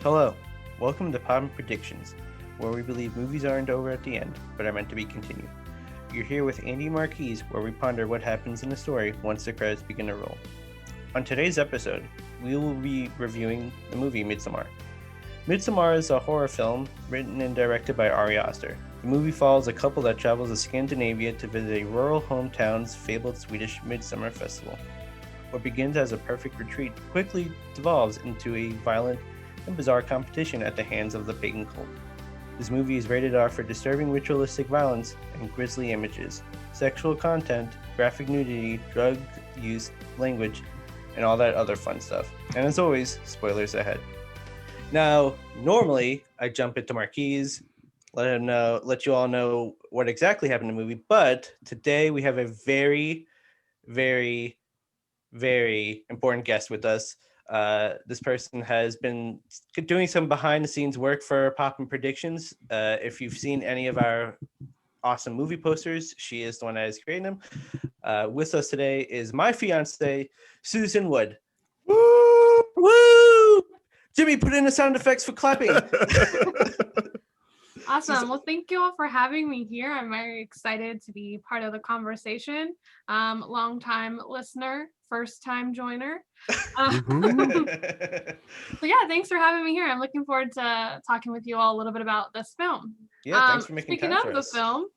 Hello, welcome to Poppin Predictions, where we believe movies aren't over at the end, but are meant to be continued. You're here with Andy and Marqueze, where we ponder what happens in the story once the credits begin to roll. On today's episode, we will be reviewing the movie Midsommar. Midsommar is a horror film written and directed by Ari Aster. The movie follows a couple that travels to Scandinavia to visit a rural hometown's fabled Swedish Midsummer Festival. What begins as a perfect retreat quickly devolves into a violent and bizarre competition at the hands of the pagan cult. This movie is rated R for disturbing ritualistic violence and grisly images, sexual content, graphic nudity, drug use, language, and all that other fun stuff. And as always, spoilers ahead. Now, normally I jump into Marqueze, let you all know what exactly happened in the movie, but today we have a very, very, very important guest with us. This person has been doing some behind the scenes work for Poppin Predictions. If you've seen any of our awesome movie posters, she is the one that is creating them. With us today is my fiance, Susan Wood. Woo! Woo! Jimmy, put in the sound effects for clapping. Awesome. Well, thank you all for having me here. I'm very excited to be part of the conversation. Long-time listener, first-time joiner. So yeah, thanks for having me here. I'm looking forward to talking with you all a little bit about this film. Yeah, thanks for making Speaking time of for the us. film,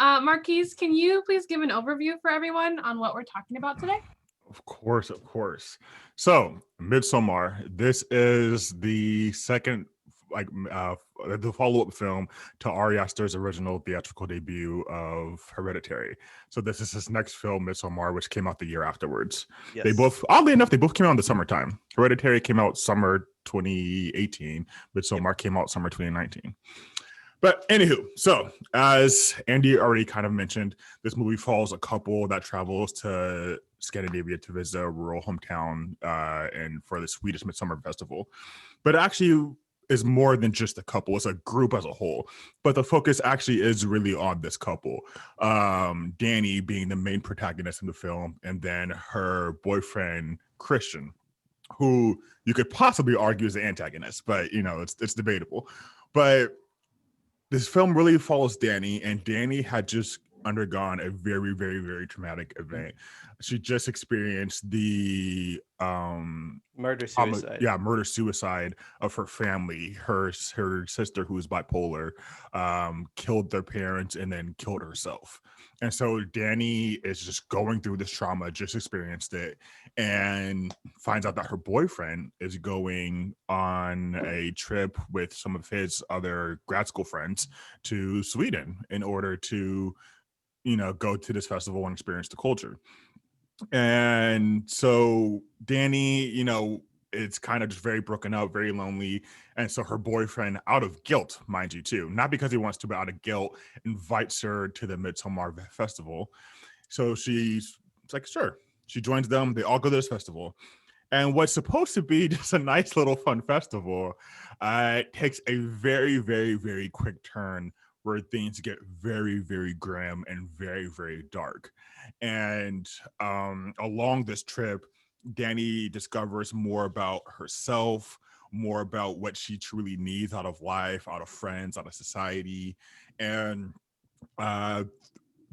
Marquise, can you please give an overview for everyone on what we're talking about today? Of course. So, Midsommar, this is the second, the follow-up film to Ari Aster's original theatrical debut of Hereditary. So this is his next film, Midsommar, which came out the year afterwards. Yes. They both, oddly enough, came out in the summertime. Hereditary came out summer 2018. Midsommar came out summer 2019. But anywho, so as Andy already kind of mentioned, this movie follows a couple that travels to Scandinavia to visit a rural hometown and for the Swedish Midsummer Festival. But it actually is more than just a couple. It's a group as a whole. But the focus actually is really on this couple. Dani being the main protagonist in the film, and then her boyfriend, Christian, who you could possibly argue is the antagonist, but it's debatable. But this film really follows Dani, and Dani had just undergone a very, very, very traumatic event. She just experienced the Murder-suicide. murder-suicide of her family. Her sister, who is bipolar, killed their parents and then killed herself. And so Dani is just going through this trauma, just experienced it, and finds out that her boyfriend is going on a trip with some of his other grad school friends to Sweden in order to, go to this festival and experience the culture. And so Dani, it's kind of just very broken up, very lonely. And so her boyfriend, out of guilt, mind you, too, not because he wants to, but out of guilt, invites her to the Midsommar Festival. So she's like, sure. She joins them. They all go to this festival. And what's supposed to be just a nice little fun festival takes a very, very, very quick turn where things get very, very grim and very, very dark. And along this trip, Dani discovers more about herself, more about what she truly needs out of life, out of friends, out of society. And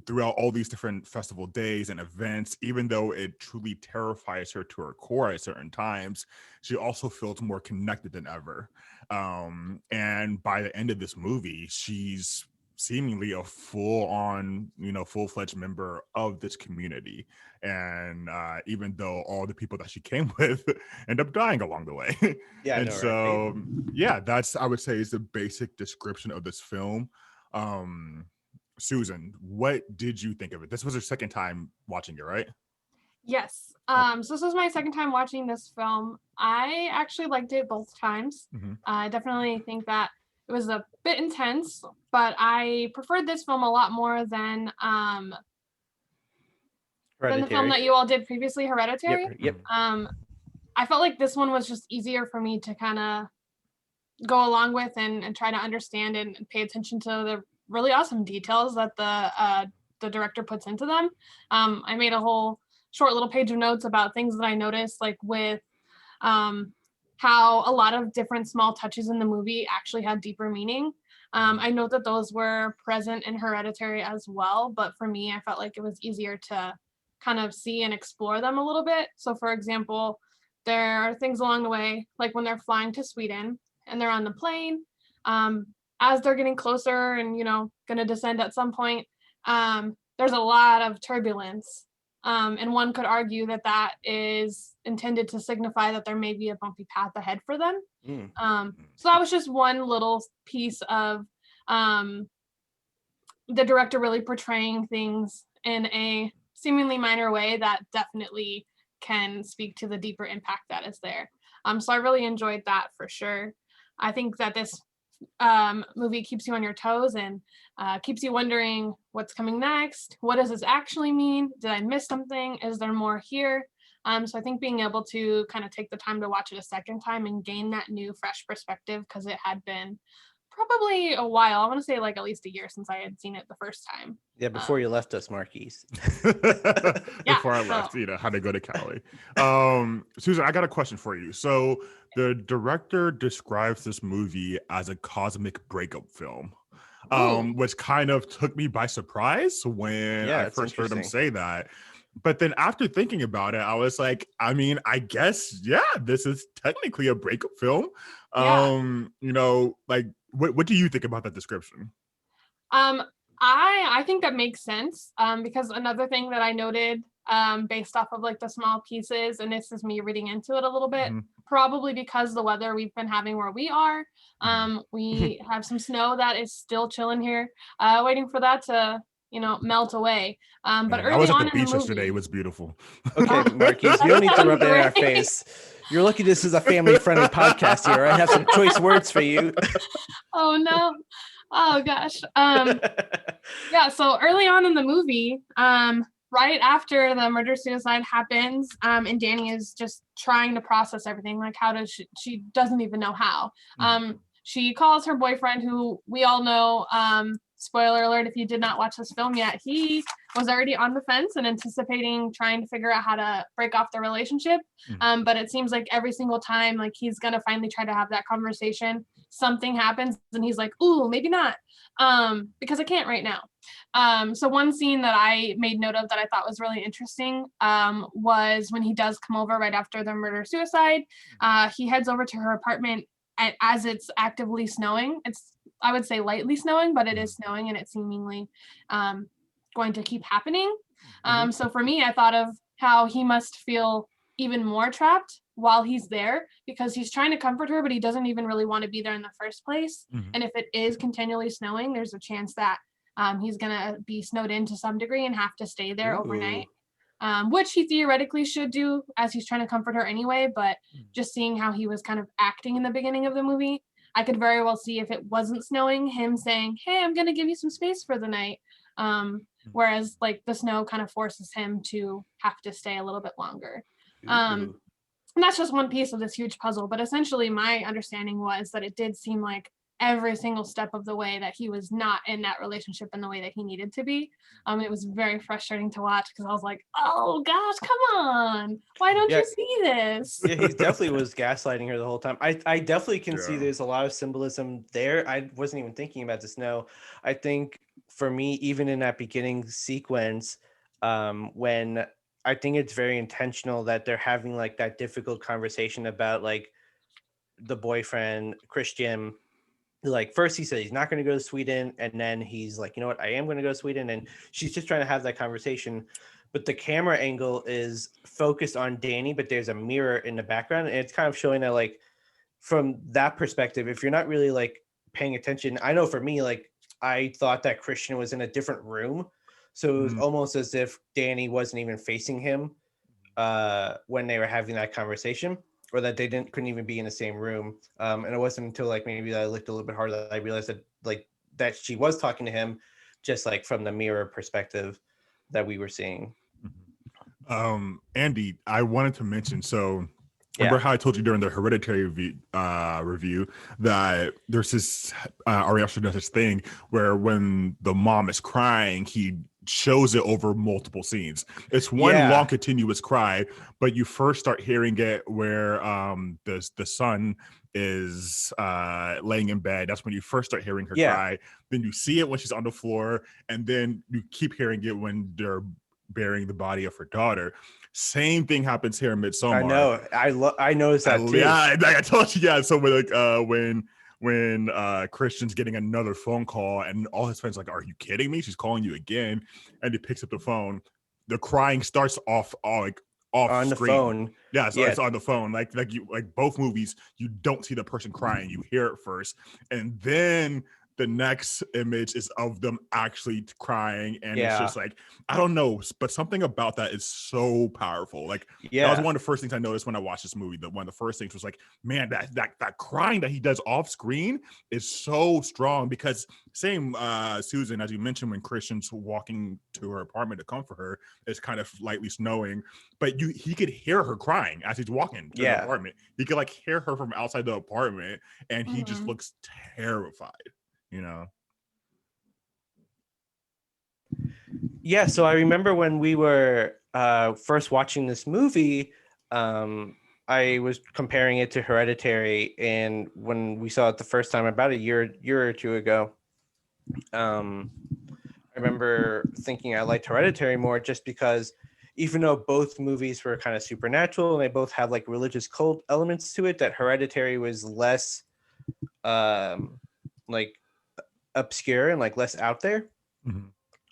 throughout all these different festival days and events, even though it truly terrifies her to her core at certain times, she also feels more connected than ever. And by the end of this movie, she's seemingly a full-on, full-fledged member of this community. And even though all the people that she came with end up dying along the way. Yeah, and I know, so, right? yeah, that's, I would say, is the basic description of this film. Susan, what did you think of it? This was your second time watching it, right? Yes. So this was my second time watching this film. I actually liked it both times. Mm-hmm. I definitely think that it was a bit intense, but I preferred this film a lot more than the film that you all did previously, Hereditary. Yep. I felt like this one was just easier for me to kind of go along with and try to understand and pay attention to the really awesome details that the director puts into them. I made a whole short little page of notes about things that I noticed, like with how a lot of different small touches in the movie actually had deeper meaning. I know that those were present in Hereditary as well, but for me, I felt like it was easier to kind of see and explore them a little bit. So for example, there are things along the way, like when they're flying to Sweden and they're on the plane, as they're getting closer and, going to descend at some point, there's a lot of turbulence. And one could argue that that is intended to signify that there may be a bumpy path ahead for them. So that was just one little piece of the director really portraying things in a seemingly minor way that definitely can speak to the deeper impact that is there. So I really enjoyed that for sure. I think that this movie keeps you on your toes and keeps you wondering what's coming next. What does this actually mean? Did I miss something? Is there more here? So I think being able to kind of take the time to watch it a second time and gain that new fresh perspective, because it had been probably a while. I want to say like at least a year since I had seen it the first time. Yeah, before you left us, Marquise. Before I left, had to go to Cali. Susan, I got a question for you. So the director describes this movie as a cosmic breakup film, which kind of took me by surprise when I first heard him say that. But then after thinking about it, I was like, I mean, I guess, this is technically a breakup film. Like, what do you think about that description? I think that makes sense, because another thing that I noted, based off of like the small pieces, and this is me reading into it a little bit, probably because the weather we've been having where we are, we have some snow that is still chilling here, waiting for that to melt away. But early I was at on the beach in the yesterday. movie, It was beautiful. Okay, Marquise, you don't need to rub it in our face. You're lucky this is a family-friendly podcast here. I have some choice words for you. Oh no. Oh gosh. So early on in the movie, right after the murder-suicide happens, and Dani is just trying to process everything. Like, how does she doesn't even know how. She calls her boyfriend, who we all know, spoiler alert if you did not watch this film yet, he was already on the fence and anticipating trying to figure out how to break off the relationship. But it seems like every single time, like, he's gonna finally try to have that conversation, something happens and he's like, ooh, maybe not, because I can't right now. So one scene that I made note of that I thought was really interesting, was when he does come over right after the murder-suicide. He heads over to her apartment as it's actively snowing. It's, I would say, lightly snowing, but it is snowing and it's seemingly going to keep happening. So for me, I thought of how he must feel even more trapped while he's there, because he's trying to comfort her, but he doesn't even really want to be there in the first place. And if it is continually snowing, there's a chance that he's going to be snowed in to some degree and have to stay there overnight. Which he theoretically should do, as he's trying to comfort her anyway, but just seeing how he was kind of acting in the beginning of the movie, I could very well see, if it wasn't snowing, him saying, hey, I'm going to give you some space for the night. Whereas like the snow kind of forces him to have to stay a little bit longer. And that's just one piece of this huge puzzle. But essentially my understanding was that it did seem like every single step of the way that he was not in that relationship in the way that he needed to be. It was very frustrating to watch, because I was like, oh gosh, come on, why don't you see this? Yeah, he definitely was gaslighting her the whole time. I definitely can see there's a lot of symbolism there. I wasn't even thinking about the snow. I think for me, even in that beginning sequence, when I think it's very intentional that they're having like that difficult conversation about like the boyfriend, Christian. Like, first he said he's not going to go to Sweden, and then he's like, you know what, I am going to go to Sweden, and she's just trying to have that conversation, but the camera angle is focused on Dani, but there's a mirror in the background, and it's kind of showing that, like, from that perspective, if you're not really like paying attention, I know for me, like, I thought that Christian was in a different room, so it was almost as if Dani wasn't even facing him when they were having that conversation, or that they couldn't even be in the same room. And it wasn't until like maybe I looked a little bit harder that I realized that like that she was talking to him, just like from the mirror perspective that we were seeing. Andy, I wanted to mention, so remember how I told you during the Hereditary review that there's this Ari Aster does this thing where when the mom is crying, he shows it over multiple scenes. It's one long continuous cry, but you first start hearing it where the son is laying in bed. That's when you first start hearing her cry. Then you see it when she's on the floor, and then you keep hearing it when they're burying the body of her daughter. Same thing happens here in Midsommar. I know. I noticed that too. Yeah, I told you. Yeah, so when Christian's getting another phone call, and all his friends are like, "Are you kidding me? She's calling you again." And he picks up the phone. The crying starts off on screen. The phone. Yeah, so it's on the phone. Like both movies, you don't see the person crying. You hear it first, and then the next image is of them actually crying, and it's just like, I don't know, but something about that is so powerful. Like, that was one of the first things I noticed when I watched this movie. That one of the first things was like, man, that crying that he does off screen is so strong. Because same Susan, as you mentioned, when Christian's walking to her apartment to comfort her, it's kind of lightly snowing, but he could hear her crying as he's walking to the apartment. He could like hear her from outside the apartment, and he just looks terrified. You know. Yeah, so I remember when we were first watching this movie, I was comparing it to Hereditary, and when we saw it the first time about a year or two ago, I remember thinking I liked Hereditary more just because even though both movies were kind of supernatural and they both have like religious cult elements to it, that Hereditary was less like obscure and like less out there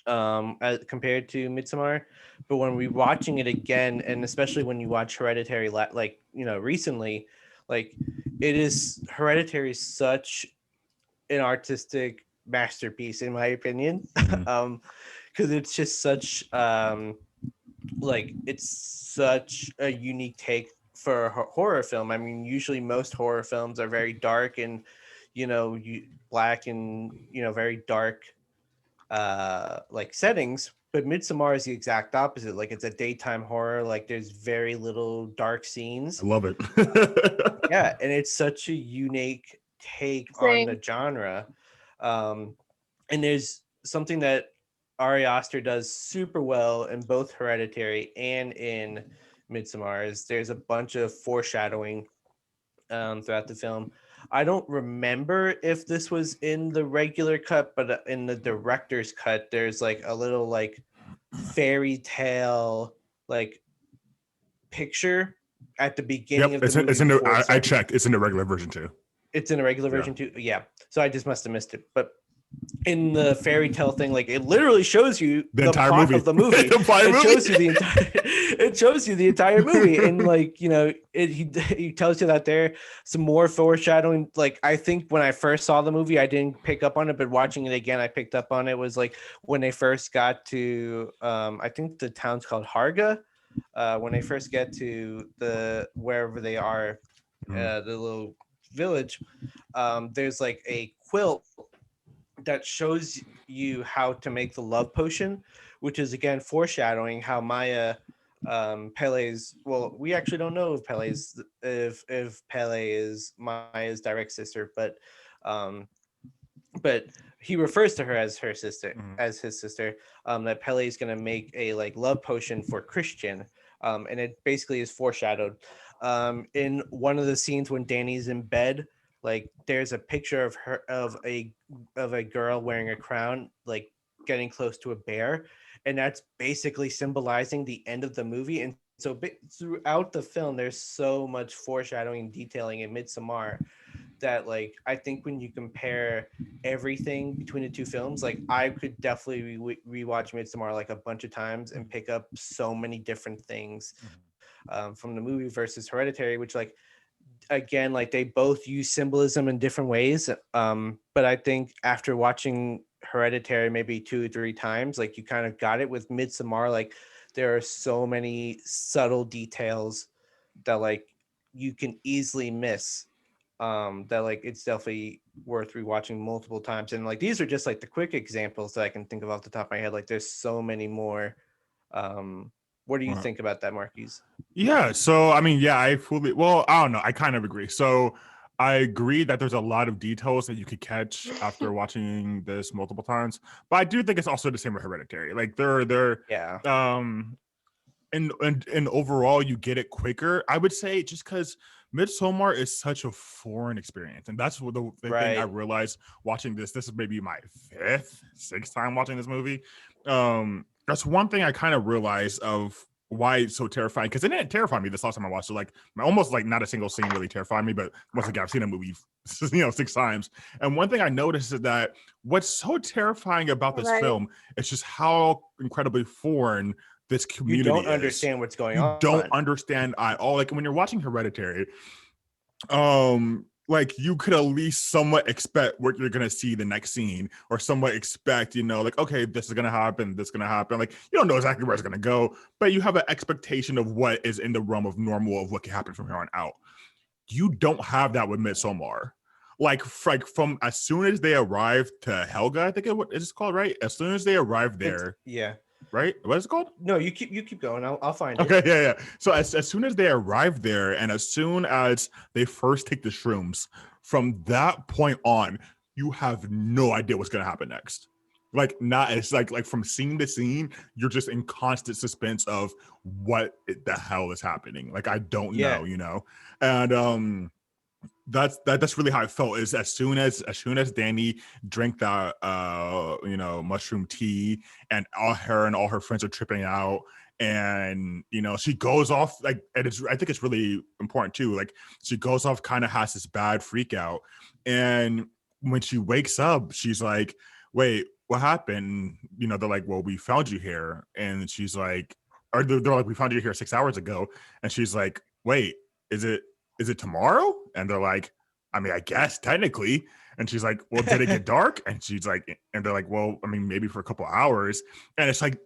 as compared to Midsommar. But when we watching it again, and especially when you watch Hereditary like, you know, recently, like, Hereditary is such an artistic masterpiece in my opinion. Because it's just such like, it's such a unique take for a horror film. I mean, usually most horror films are very dark and, you know, black and, you know, very dark like settings, but Midsommar is the exact opposite. Like, it's a daytime horror. Like, there's very little dark scenes. I love it. Yeah, and it's such a unique take on the genre. And there's something that Ari Aster does super well in both Hereditary and in Midsommar is there's a bunch of foreshadowing throughout the film. I don't remember if this was in the regular cut, but in the director's cut, there's like a little like fairy tale like picture at the beginning of the movie. I checked. It's in the regular version too. It's in a regular version too. Yeah. So I just must have missed it. But in the fairy tale thing, like, it literally shows you the entire plot movie of the movie. It shows you the entire movie, and like, you know, he tells you that there some more foreshadowing. Like, I think when I first saw the movie, I didn't pick up on it, but watching it again, I picked up on it. Was like when they first got to I think the town's called Harga. When they first get to wherever they are, the little village, there's like a quilt that shows you how to make the love potion, which is again foreshadowing how Maya, Pele's, well, we actually don't know if Pele is Maya's direct sister, but he refers to her as her sister, as his sister, that Pele is going to make a like love potion for Christian. And it basically is foreshadowed in one of the scenes when Dani's in bed. Like, there's a picture of her of a girl wearing a crown, like getting close to a bear, and that's basically symbolizing the end of the movie. And so throughout the film, there's so much foreshadowing and detailing in Midsommar that, like, I think when you compare everything between the two films, like, I could definitely rewatch Midsommar like a bunch of times and pick up so many different things from the movie versus Hereditary, which, like, again, like, they both use symbolism in different ways, but I think after watching Hereditary maybe 2 or 3 times, like, you kind of got it. With Midsommar, like, there are so many subtle details that, like, you can easily miss, that, like, it's definitely worth rewatching multiple times. And like, these are just like the quick examples that I can think of off the top of my head. Like, there's so many more. What do you think about that, Marquise? Yeah, so I mean, yeah, I don't know, I kind of agree. So I agree that there's a lot of details that you could catch after watching this multiple times, but I do think it's also the same with Hereditary. Like they're Yeah. and overall you get it quicker. I would say just because Midsommar is such a foreign experience, and that's what the thing I Right. realized watching this. This is maybe my sixth time watching this movie. That's one thing I kind of realized of why it's so terrifying, because it didn't terrify me this last time I watched it. Like almost like not a single scene really terrified me, but once again I've seen a movie 6 times, and one thing I noticed is that what's so terrifying about this Right. film is just how incredibly foreign this You community don't is. understand what's going You on. don't understand at all. Like when you're watching Hereditary, like you could at least somewhat expect what you're gonna see the next scene, or somewhat expect, like, okay, this is gonna happen, this is gonna happen. Like you don't know exactly where it's gonna go, but you have an expectation of what is in the realm of normal of what can happen from here on out. You don't have that with Midsommar. Like from as soon as they arrive to Helga, I think it's called, right? As soon as they arrive there, Yeah. right? What is it called? No, you keep going. I'll find Okay, it. yeah. So as soon as they arrive there, and as soon as they first take the shrooms, from that point on, you have no idea what's gonna happen next. Like not it's like from scene to scene, you're just in constant suspense of what the hell is happening. Like I don't Yeah. know, and that's really how I felt. Is as soon as Dani drank that mushroom tea, and all her friends are tripping out, and she goes off, like, and I think it's really important too, like she goes off, kind of has this bad freak out, and when she wakes up she's like, wait, what happened? They're like, well, we found you here, and she's like, or they're like, we found you here 6 hours ago, and she's like, wait, is it tomorrow? And they're like, I mean, I guess technically. And she's like, well, did it get dark? And she's like, and they're like, well, I mean, maybe for a couple hours. And it's like,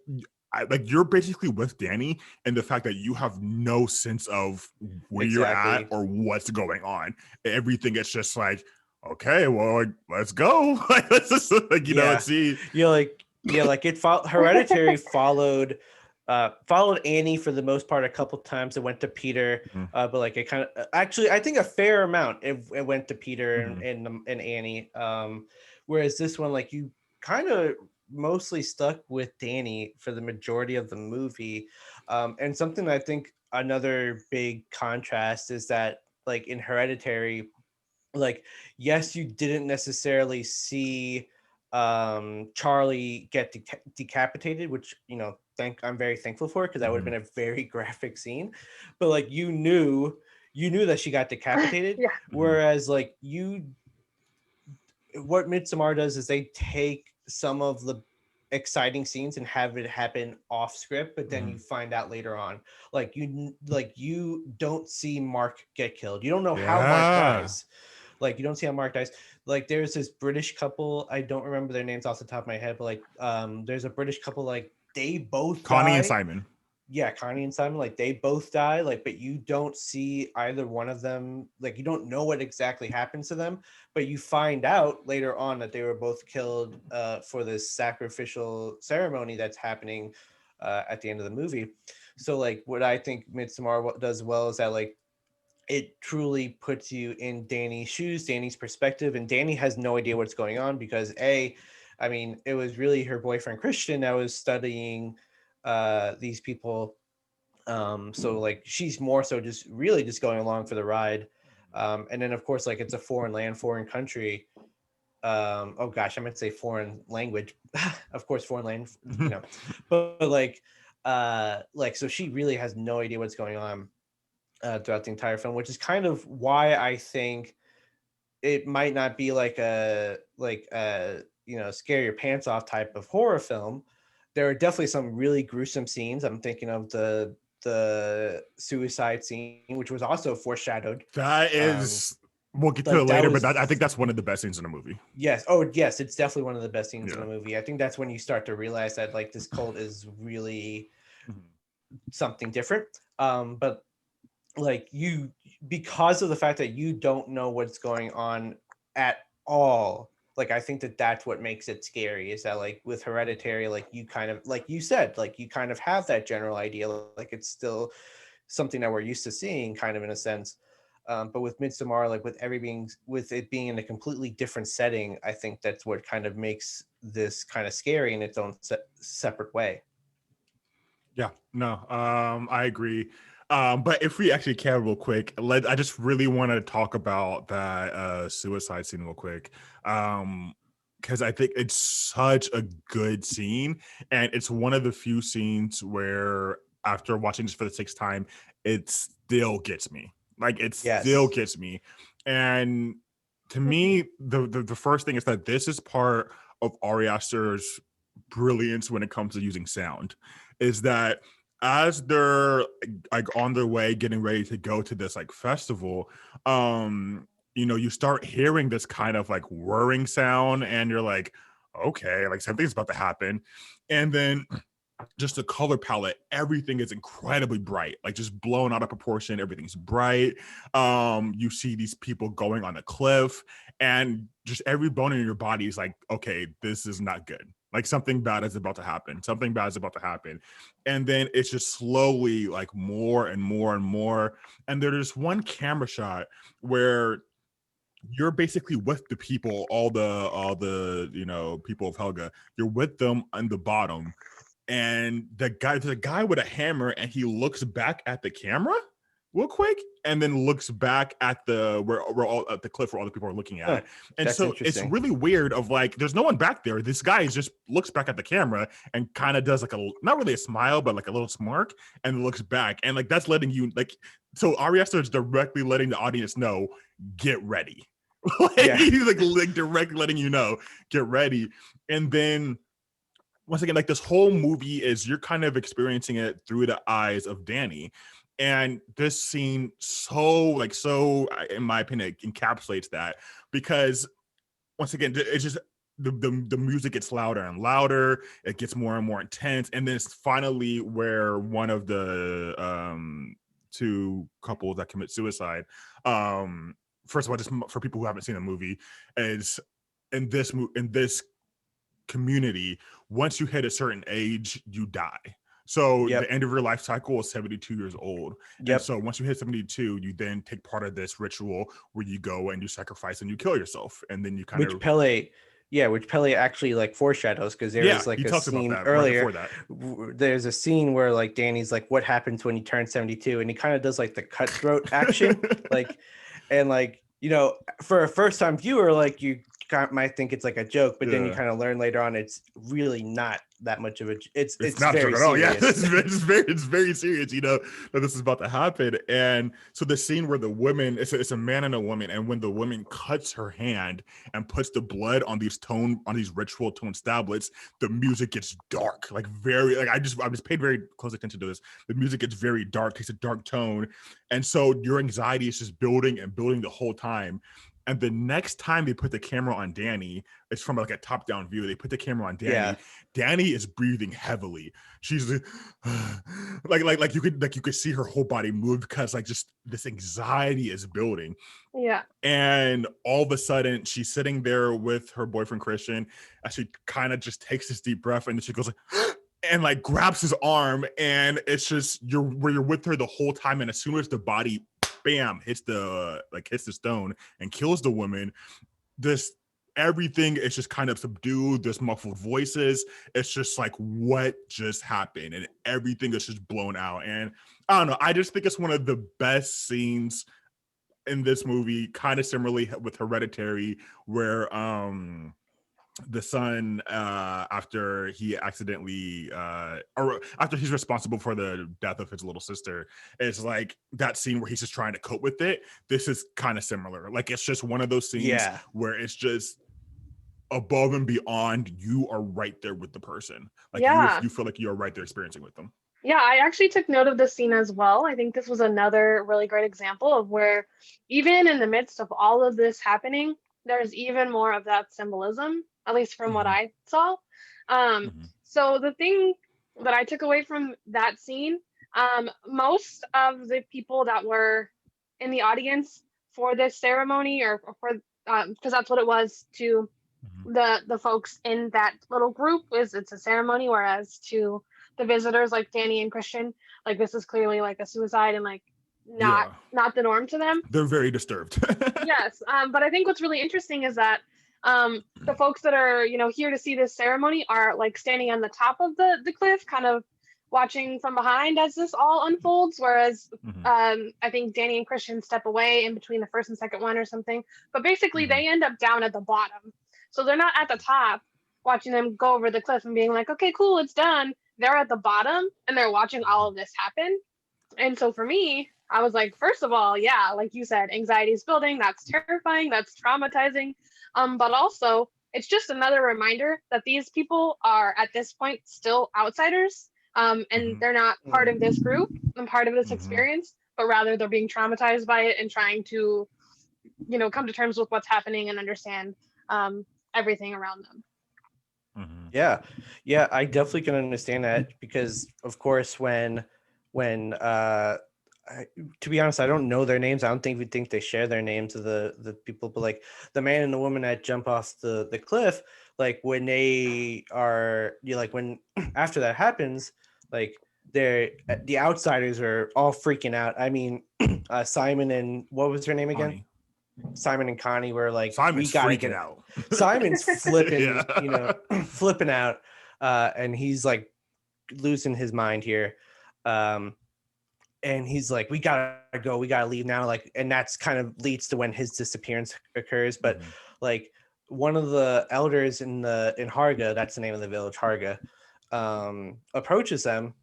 you're basically with Dani, and the fact that you have no sense of where you're at or what's going on. Everything is just like, okay, well, like, let's go. Like, let's just see. Like it Hereditary followed Annie for the most part a couple times. It went to Peter, but like it kind of actually I think a fair amount it went to Peter and Annie. Whereas this one, like, you kind of mostly stuck with Dani for the majority of the movie. And something I think another big contrast is that, like, in Hereditary, like, yes, you didn't necessarily see Charlie get decapitated, which I'm very thankful for, because that would have been a very graphic scene. But like you knew that she got decapitated. Yeah. Whereas like what Midsommar does is they take some of the exciting scenes and have it happen off script, but then you find out later on, like you don't see Mark get killed. You don't know how Mark dies. Like you don't see how Mark dies. Like there's this British couple, I don't remember their names off the top of my head, but like there's a British couple, like they both Connie die. and Simon. Yeah, Connie and Simon, like they both die, like, but you don't see either one of them, like you don't know what exactly happens to them, but you find out later on that they were both killed for this sacrificial ceremony that's happening at the end of the movie. So like what I think Midsommar does well is that, like, it truly puts you in Dani's shoes, Dani's perspective, and Dani has no idea what's going on because it was really her boyfriend Christian that was studying these people. So like she's more so just really just going along for the ride. And then of course, like, it's a foreign land, foreign country. Oh gosh, I meant to say foreign language. Of course, foreign land, but like so she really has no idea what's going on throughout the entire film, which is kind of why I think it might not be like a scare your pants off type of horror film. There are definitely some really gruesome scenes. I'm thinking of the suicide scene, which was also foreshadowed. That is, we'll get to it later, but I think that's one of the best scenes in the movie. Yes. Oh, yes. It's definitely one of the best scenes in the movie. I think that's when you start to realize that, like, this cult is really something different. But like because of the fact that you don't know what's going on at all, like, I think that that's what makes it scary, is that, like, with Hereditary, like, you kind of, like you said, like, you kind of have that general idea, like it's still something that we're used to seeing, kind of, in a sense. But with Midsommar, like with it being in a completely different setting, I think that's what kind of makes this kind of scary in its own separate way. Yeah, no, I agree. But if we actually can real quick, I just really want to talk about that suicide scene real quick. Because I think it's such a good scene, and it's one of the few scenes where after watching this for the sixth time, it still gets me. Like it still Yes. gets me. And to me, the first thing is that this is part of Ari Aster's brilliance when it comes to using sound, is that as they're like on their way getting ready to go to this like festival, you start hearing this kind of like whirring sound, and you're like, okay, like something's about to happen. And then just the color palette, everything is incredibly bright, like just blown out of proportion. Everything's bright. You see these people going on a cliff, and just every bone in your body is like, okay, this is not good. Like something bad is about to happen. Something bad is about to happen. And then it's just slowly like more and more and more. And there's one camera shot where you're basically with the people, all the people of Helga. You're with them on the bottom, and there's a guy with a hammer, and he looks back at the camera real quick, and then looks back at where we're all at the cliff where all the people are looking at. And so it's really weird of like, there's no one back there. This guy just looks back at the camera and kind of does like not really a smile, but like a little smirk, and looks back. And like, that's letting you like, so Ari Aster is directly letting the audience know, get ready. He's like directly letting you know, get ready. And then once again, like this whole movie is you're kind of experiencing it through the eyes of Dani. And this scene so in my opinion, encapsulates that, because once again, it's just the music gets louder and louder, it gets more and more intense, and then it's finally where one of the two couples that commit suicide, first of all, just for people who haven't seen the movie, is in this community, once you hit a certain age, you die. So the end of your life cycle is 72 years old. And so once you hit 72, you then take part of this ritual where you go and you sacrifice and you kill yourself. And then you kind of... which Pele actually like foreshadows, because there was like a scene earlier. Right, there's a scene where like Dani's like, what happens when you turn 72? And he kind of does like the cutthroat action. For a first time viewer, like you might think it's like a joke, but then you kind of learn later on it's really not that much of a... It's not very at all. Yeah, it's very serious, that this is about to happen. And so the scene where the woman, it's a man and a woman, and when the woman cuts her hand and puts the blood on these ritual tone tablets, the music gets dark, like very, like I just paid very close attention to this. The music gets very dark, takes a dark tone, and so your anxiety is just building and building the whole time. And the next time they put the camera on Dani, it's from like a top-down view. They put the camera on Dani. Yeah. Dani is breathing heavily. She's like you could see her whole body move, because like just this anxiety is building. Yeah. And all of a sudden, she's sitting there with her boyfriend Christian, and she kind of just takes this deep breath, and then she goes like, and like grabs his arm, and it's just you're with her the whole time. And as soon as the body, bam, hits the stone and kills the woman, everything is just kind of subdued. There's muffled voices. It's just like, what just happened? And everything is just blown out. And I don't know, I just think it's one of the best scenes in this movie, kind of similarly with Hereditary, where the son, after he accidentally or after he's responsible for the death of his little sister, is like that scene where he's just trying to cope with it. This is kind of similar. Like it's just one of those scenes where it's just above and beyond, you are right there with the person. Like you feel like you're right there experiencing with them. Yeah, I actually took note of this scene as well. I think this was another really great example of where even in the midst of all of this happening, there's even more of that symbolism, at least from what I saw. So the thing that I took away from that scene, most of the people that were in the audience for this ceremony, or for because that's what it was to the folks in that little group, it's a ceremony, whereas to the visitors like Dani and Christian, like this is clearly like a suicide, and like not the norm to them. They're very disturbed. Yes, but I think what's really interesting is that the folks that are, here to see this ceremony are like standing on the top of the cliff, kind of watching from behind as this all unfolds, whereas I think Dani and Christian step away in between the first and second one or something. But basically, they end up down at the bottom. So they're not at the top watching them go over the cliff and being like, okay, cool, it's done. They're at the bottom and they're watching all of this happen. And so for me, I was like, first of all, yeah, like you said, anxiety is building. That's terrifying. That's traumatizing. But also, it's just another reminder that these people are at this point still outsiders. And they're not part of this group and part of this experience, but rather they're being traumatized by it and trying to, come to terms with what's happening and understand everything around them. Yeah, I definitely can understand that because, of course, when to be honest, I don't know their names. I don't think we think they share their names of the people, but like the man and the woman that jump off the cliff, like when they are, like when after that happens, like the outsiders are all freaking out. I mean, Simon and what was her name again? Connie. Simon and Connie were like, Simon's we gotta freaking get out. Simon's flipping, Yeah. Flipping out, and he's like losing his mind here. And he's like, we gotta go, we gotta leave now. Like, and that's kind of leads to when his disappearance occurs. But like one of the elders in Harga, that's the name of the village, Harga, approaches them,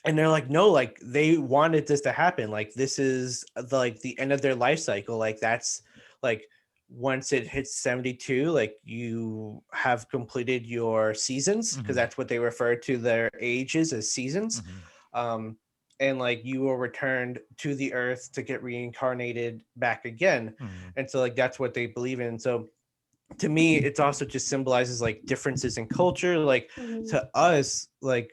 and they're like, no, like they wanted this to happen. Like this is the end of their life cycle. Like that's like once it hits 72, like you have completed your seasons, because that's what they refer to their ages as seasons. And like you were returned to the earth to get reincarnated back again. And so like that's what they believe in. So to me, it's also just symbolizes like differences in culture. Like to us, like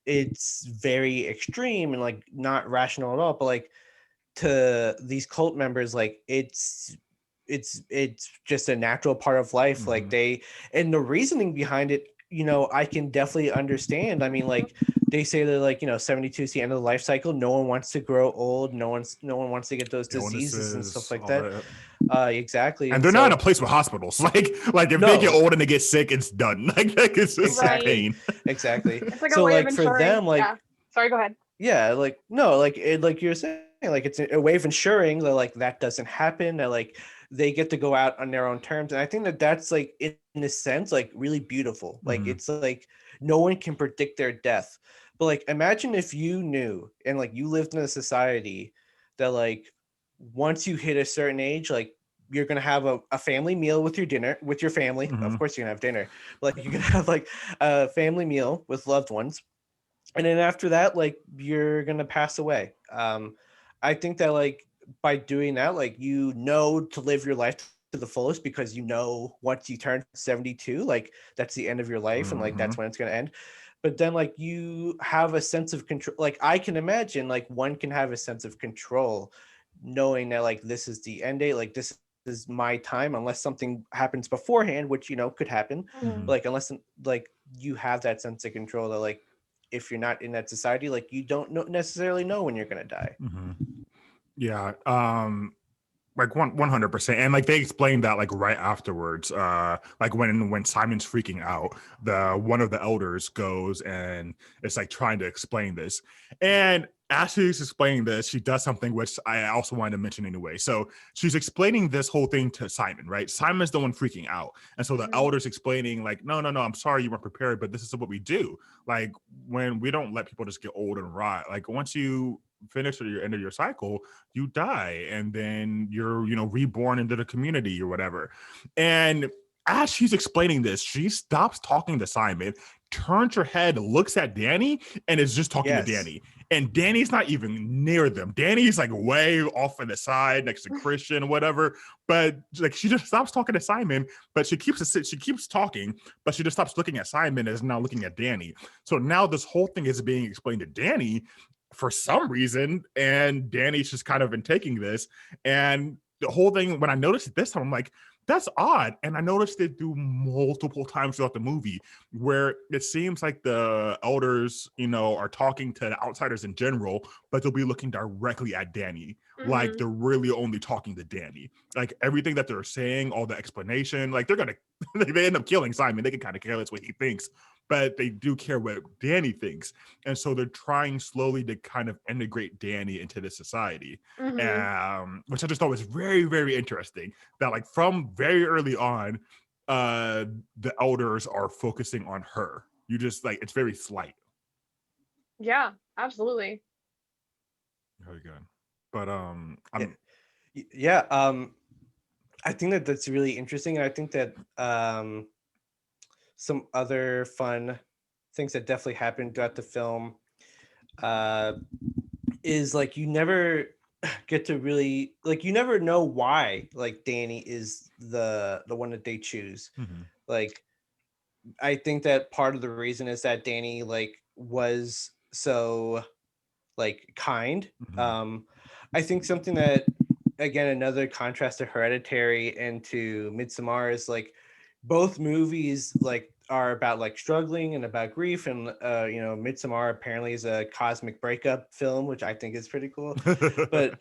it's very extreme and like not rational at all. But like to these cult members, like it's just a natural part of life. Like and the reasoning behind it, I can definitely understand. I mean, like they say that like 72 is the end of the life cycle. No one wants to grow old. No one wants to get those diseases and stuff like that. Exactly. And they're not in a place with hospitals. Like if they get old and they get sick, it's done. Like it's just pain. Exactly. It's like so a way like of for them, like sorry, go ahead. Yeah, like no, like like you're saying, like it's a way of ensuring that like that doesn't happen. That like they get to go out on their own terms, and I think that that's like in a sense like really beautiful. Like it's like no one can predict their death, but like imagine if you knew and like you lived in a society that like once you hit a certain age, like you're gonna have a family meal with your family. Of course, you're gonna have dinner. Like you're gonna have like a family meal with loved ones. And then after that, like you're gonna pass away. I think that like by doing that, like to live your life to the fullest, because once you turn 72, like that's the end of your life, and like that's when it's gonna end. But then like you have a sense of control. Like I can imagine like one can have a sense of control, knowing that like this is the end date, like this is my time, unless something happens beforehand, which could happen. Like unless like you have that sense of control that like if you're not in that society, like you don't necessarily know when you're gonna die. Yeah, like 100%. And like they explained that like right afterwards, like when Simon's freaking out, one of the elders goes and it's like trying to explain this, and as she's explaining this, she does something which I also wanted to mention anyway. So she's explaining this whole thing to Simon, right? Simon's the one freaking out, and so the elder's explaining like, no, I'm sorry you weren't prepared, but this is what we do. Like when we don't let people just get old and rot. Like once you finish or your end of your cycle, you die, and then you're reborn into the community or whatever. And as she's explaining this, she stops talking to Simon, turns her head, looks at Dani, and is just talking to Dani. And Dani's not even near them. Dani's like way off on the side next to Christian or whatever. But like she just stops talking to Simon, but she keeps talking, but she just stops looking at Simon and is now looking at Dani. So now this whole thing is being explained to Dani for some reason, and Dani's just kind of been taking this. And the whole thing, when I noticed it this time, I'm like, That's odd. And I noticed it do multiple times throughout the movie where it seems like the elders, are talking to the outsiders in general, but they'll be looking directly at Dani. Like they're really only talking to Dani. Like everything that they're saying, all the explanation, like they end up killing Simon. They can kind of care less what he thinks, but they do care what Dani thinks. And so they're trying slowly to kind of integrate Dani into the society, which I just thought was very, very interesting. That like from very early on, the elders are focusing on her. You just like, it's very slight. Yeah, absolutely. Very good. But I think that's really interesting, and I think that some other fun things that definitely happened throughout the film is like you never get to really like you never know why like Dani is the one that they choose. Like I think that part of the reason is that Dani like was so like kind. I think something that, again, another contrast to Hereditary and to Midsommar is like both movies like are about like struggling and about grief, and Midsommar apparently is a cosmic breakup film, which I think is pretty cool. But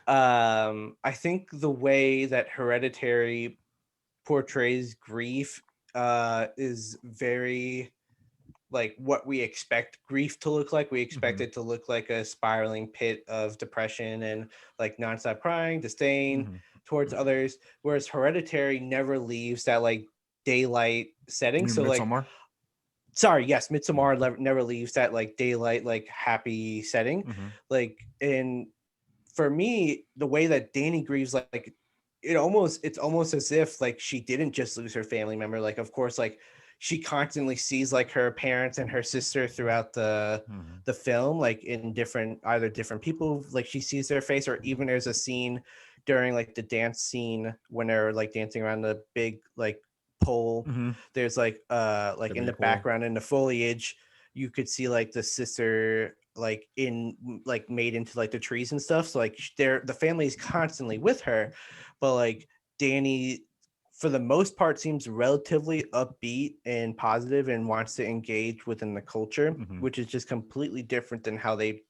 I think the way that Hereditary portrays grief is very like what we expect grief to look like. We expect it to look like a spiraling pit of depression and like nonstop crying, disdain towards others, whereas Hereditary never leaves that like daylight setting. So Midsommar? Midsommar never leaves that like daylight, like happy setting. Like, and for me, the way that Dani grieves, like it's almost as if like she didn't just lose her family member. Like, of course, like she constantly sees like her parents and her sister throughout the film, like in either different people, like she sees their face, or even there's a scene during like the dance scene when they're like dancing around the big like pole. There's like in the background in the foliage, you could see like the sister like in like made into like the trees and stuff. So like the family is constantly with her, but like Dani for the most part seems relatively upbeat and positive and wants to engage within the culture, which is just completely different than how they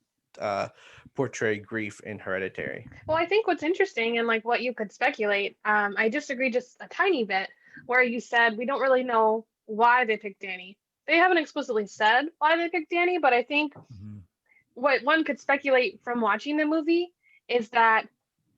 portray grief in Hereditary. Well, I think what's interesting and like what you could speculate, I disagree just a tiny bit, where you said we don't really know why they picked Dani. They haven't explicitly said why they picked Dani, but I think what one could speculate from watching the movie is that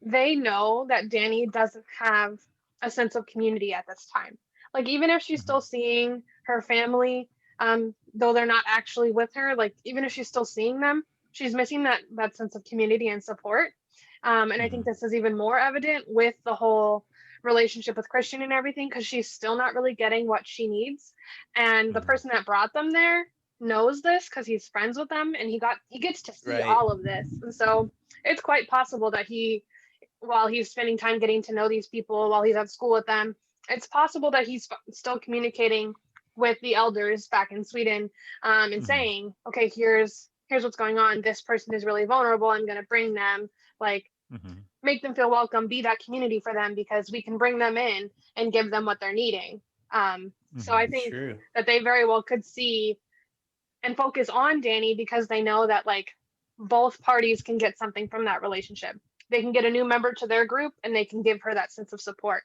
they know that Dani doesn't have a sense of community at this time. Like even if she's still seeing her family, though they're not actually with her, like even if she's still seeing them, she's missing that sense of community and support. And I think this is even more evident with the whole relationship with Christian and everything, because she's still not really getting what she needs. And the person that brought them there knows this because he's friends with them, and he gets to see all of this. And so it's quite possible that while he's spending time getting to know these people, while he's at school with them, it's possible that he's still communicating with the elders back in Sweden, and saying, okay, here's what's going on. This person is really vulnerable. I'm going to bring them, like, make them feel welcome, be that community for them, because we can bring them in and give them what they're needing. So I think that they very well could see and focus on Dani because they know that like both parties can get something from that relationship. They can get a new member to their group and they can give her that sense of support.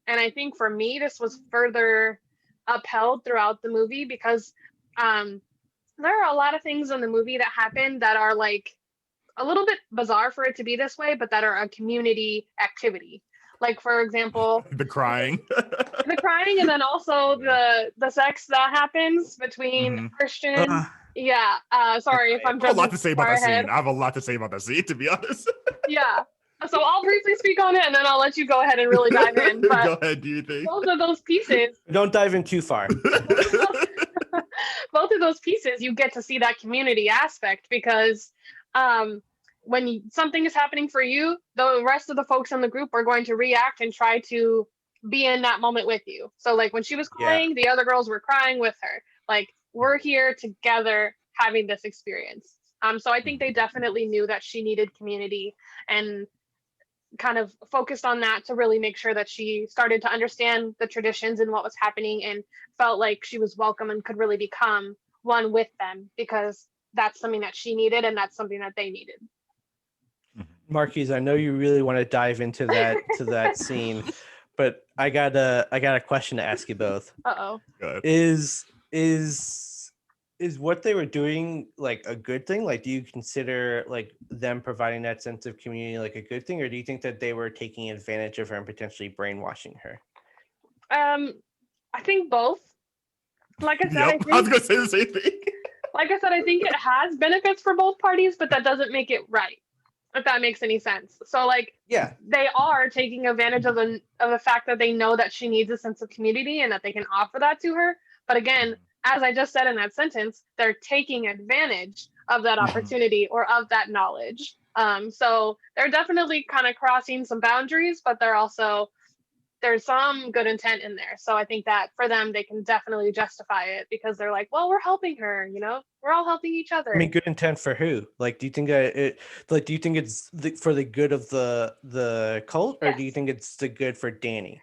And I think for me, this was further upheld throughout the movie because there are a lot of things in the movie that happen that are like a little bit bizarre for it to be this way, but that are a community activity. Like, for example, the crying, and then also the sex that happens between Christian. Sorry if I'm I have a lot to say about that ahead. scene. I have a lot to say about that scene, to be honest. So I'll briefly speak on it, and then I'll let you go ahead and really dive in. But go ahead, do you think? Both of those pieces. Don't dive in too far. Both of those pieces, you get to see that community aspect because when something is happening for you, the rest of the folks in the group are going to react and try to be in that moment with you. So like when she was crying, the other girls were crying with her. Like we're here together having this experience. So I think they definitely knew that she needed community, and kind of focused on that to really make sure that she started to understand the traditions and what was happening and felt like she was welcome and could really become one with them, because that's something that she needed and that's something that they needed. Marquise, I know you really want to dive into that scene, but I got a question to ask you both. Uh-oh. Is what they were doing like a good thing? Like, do you consider like them providing that sense of community like a good thing, or do you think that they were taking advantage of her and potentially brainwashing her? I think both. Like I said, Yep, I was gonna say the same thing. Like I said, I think it has benefits for both parties, but that doesn't make it right, if that makes any sense. So like, Yeah, they are taking advantage of the fact that they know that she needs a sense of community and that they can offer that to her. But again, as I just said in that sentence, they're taking advantage of that opportunity or of that knowledge. So they're definitely kind of crossing some boundaries, but there's some good intent in there. So I think that for them, they can definitely justify it because they're like, well, we're helping her, we're all helping each other. I mean, good intent for who? Like, do you think do you think it's for the good of the cult, or Yes. do you think it's the good for Dani?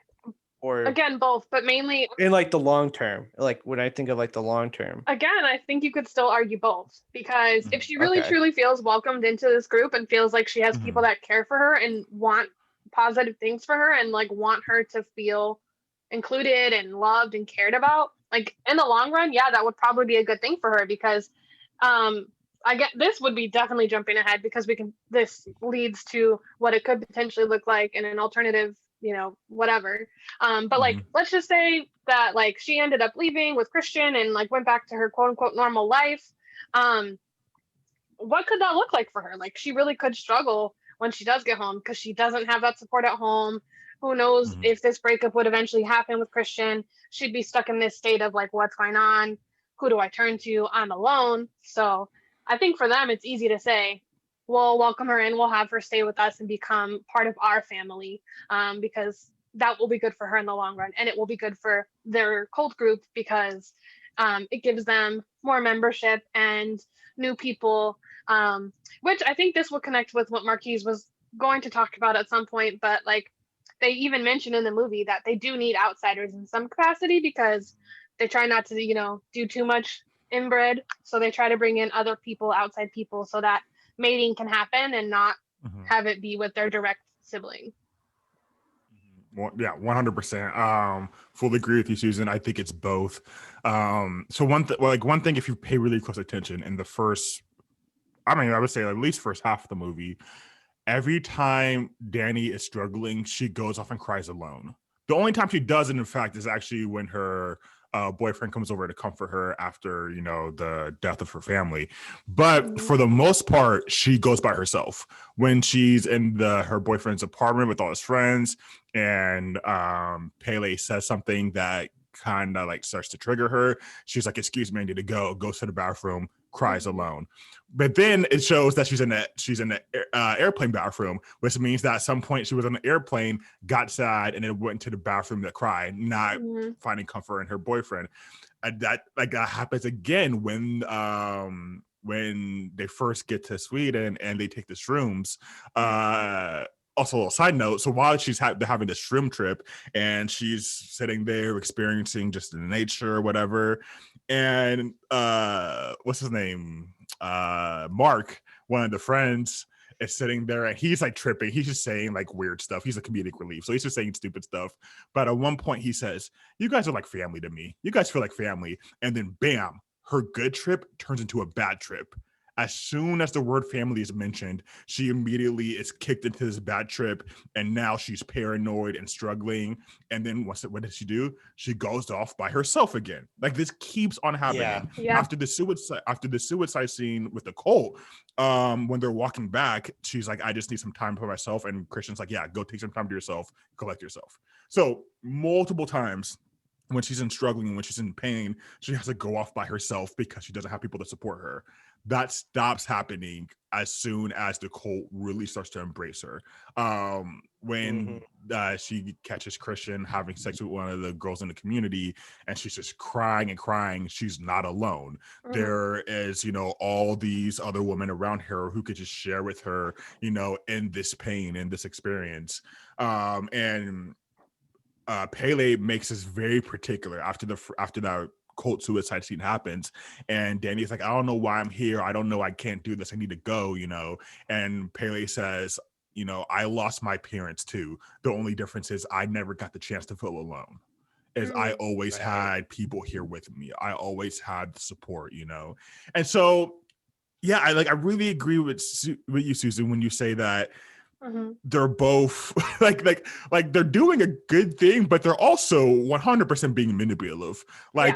Or again, both, but mainly in like the long term. Like when I think of like the long term. Again, I think you could still argue both, because if she really truly feels welcomed into this group and feels like she has people that care for her and want positive things for her and like want her to feel included and loved and cared about, like in the long run, yeah, that would probably be a good thing for her, because I get this would be definitely jumping ahead, because this leads to what it could potentially look like in an alternative, whatever. But like, let's just say that like she ended up leaving with Christian and like went back to her quote unquote normal life. What could that look like for her? Like, she really could struggle when she does get home, because she doesn't have that support at home. Who knows if this breakup would eventually happen with Christian? She'd be stuck in this state of like, what's going on? Who do I turn to? I'm alone. So I think for them, it's easy to say, we'll welcome her in, we'll have her stay with us and become part of our family, because that will be good for her in the long run. And it will be good for their cult group, because it gives them more membership and new people, which I think this will connect with what Marquise was going to talk about at some point. But like, they even mentioned in the movie that they do need outsiders in some capacity, because they try not to, do too much inbred. So they try to bring in other people, outside people, so that mating can happen and not have it be with their direct sibling. Well, yeah, 100%. Fully agree with you, Susan. I think it's both. So one thing, if you pay really close attention in the first, I would say at least first half of the movie, every time Dani is struggling, she goes off and cries alone. The only time she doesn't, in fact, is actually when her boyfriend comes over to comfort her after, the death of her family. But for the most part, she goes by herself. When she's in her boyfriend's apartment with all his friends, and Pele says something that kind of like starts to trigger her, she's like, excuse me, I need to go. Goes to the bathroom, cries alone. But then it shows that she's in the airplane bathroom, which means that at some point she was on the airplane, got sad, and then went to the bathroom to cry, not finding comfort in her boyfriend. And that happens again when they first get to Sweden and they take the shrooms. Also, a little side note, so while she's having this shroom trip and she's sitting there experiencing just the nature or whatever, and what's his name? Mark, one of the friends, is sitting there and he's like tripping. He's just saying like weird stuff. He's a comedic relief. So he's just saying stupid stuff. But at one point he says, you guys are like family to me. You guys feel like family. And then bam, her good trip turns into a bad trip. As soon as the word family is mentioned, she immediately is kicked into this bad trip, and now she's paranoid and struggling. And then what does she do? She goes off by herself again. Like, this keeps on happening. Yeah. After the suicide scene with the cult, when they're walking back, she's like, I just need some time for myself. And Christian's like, yeah, go take some time to yourself, collect yourself. So multiple times when she's in struggling and when she's in pain, she has to go off by herself because she doesn't have people to support her. That stops happening as soon as the cult really starts to embrace her. When she catches Christian having sex with one of the girls in the community, and she's just crying and crying, she's not alone. There is, all these other women around her who could just share with her, in this pain and this experience. And Pele makes us very particular after that cult suicide scene happens, and Dani's like, I don't know why I'm here. I don't know. I can't do this. I need to go. And Pele says, I lost my parents too. The only difference is I never got the chance to feel alone. I always had people here with me. I always had support. And so, yeah, I really agree with you, Susan, when you say that. They're both like they're doing a good thing, but they're also 100% being manipulative.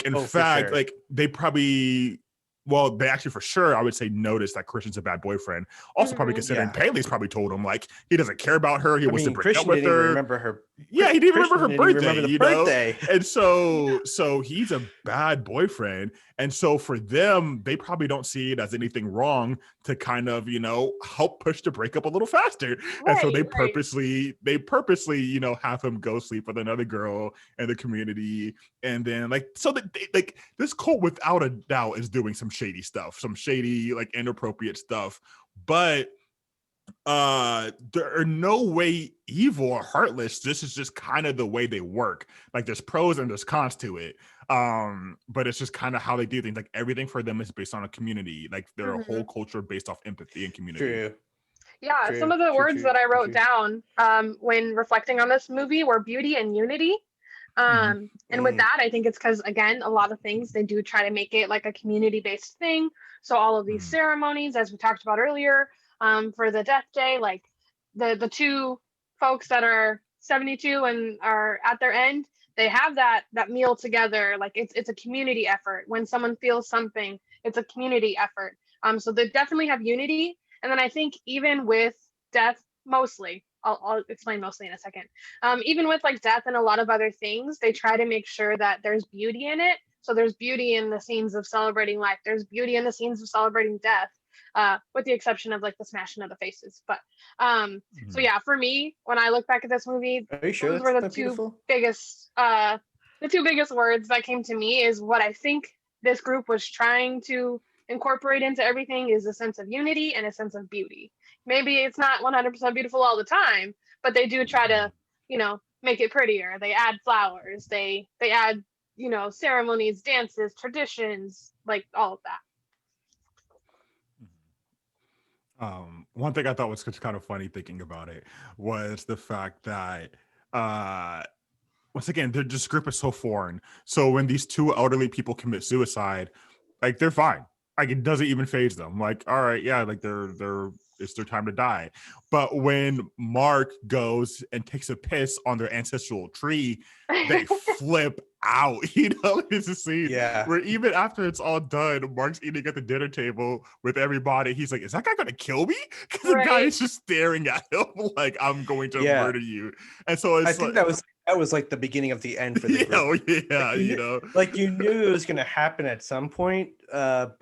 In fact, sure. They probably, they actually for sure, I would say, noticed that Christian's a bad boyfriend. Also, probably considering Pele's probably told him he doesn't care about her. He wants to break up with her. Remember her. Yeah, he didn't remember her birthday. And so he's a bad boyfriend. And so for them, they probably don't see it as anything wrong to kind of, help push the breakup a little faster. And so they purposely, have him go sleep with another girl in the community. And then so that this cult without a doubt is doing some shady stuff, some shady, inappropriate stuff. But there are no way evil or heartless. This is just kind of the way they work. There's pros and there's cons to it. But it's just kind of how they do things. Everything for them is based on a community. Their whole culture based off empathy and community. True. Yeah, some of the words that I wrote down when reflecting on this movie were beauty and unity. And with that, I think it's because, again, a lot of things, they do try to make it a community-based thing. So all of these ceremonies, as we talked about earlier, for the death day, the two folks that are 72 and are at their end, they have that meal together. It's a community effort. When someone feels something, it's a community effort. So they definitely have unity. And then I think even with death, mostly, I'll explain mostly in a second. Even with death and a lot of other things, they try to make sure that there's beauty in it. So there's beauty in the scenes of celebrating life. There's beauty in the scenes of celebrating death. With the exception of the smashing of the faces. But so yeah, for me, when I look back at this movie, are you sure those were the two biggest words that came to me. Is what I think this group was trying to incorporate into everything is a sense of unity and a sense of beauty. Maybe it's not 100% beautiful all the time, but they do try to, make it prettier. They add flowers. They add, ceremonies, dances, traditions, all of that. One thing I thought was kind of funny thinking about it was the fact that once again, this group is so foreign. So when these two elderly people commit suicide, they're fine. It doesn't even faze them. All right, yeah, they're it's their time to die. But when Mark goes and takes a piss on their ancestral tree, they flip out. It's a scene where even after it's all done, Mark's eating at the dinner table with everybody. He's like, is that guy gonna kill me? Because the guy is just staring at him I'm going to murder you. And so it's I think that was the beginning of the end for the group. You knew it was gonna happen at some point, but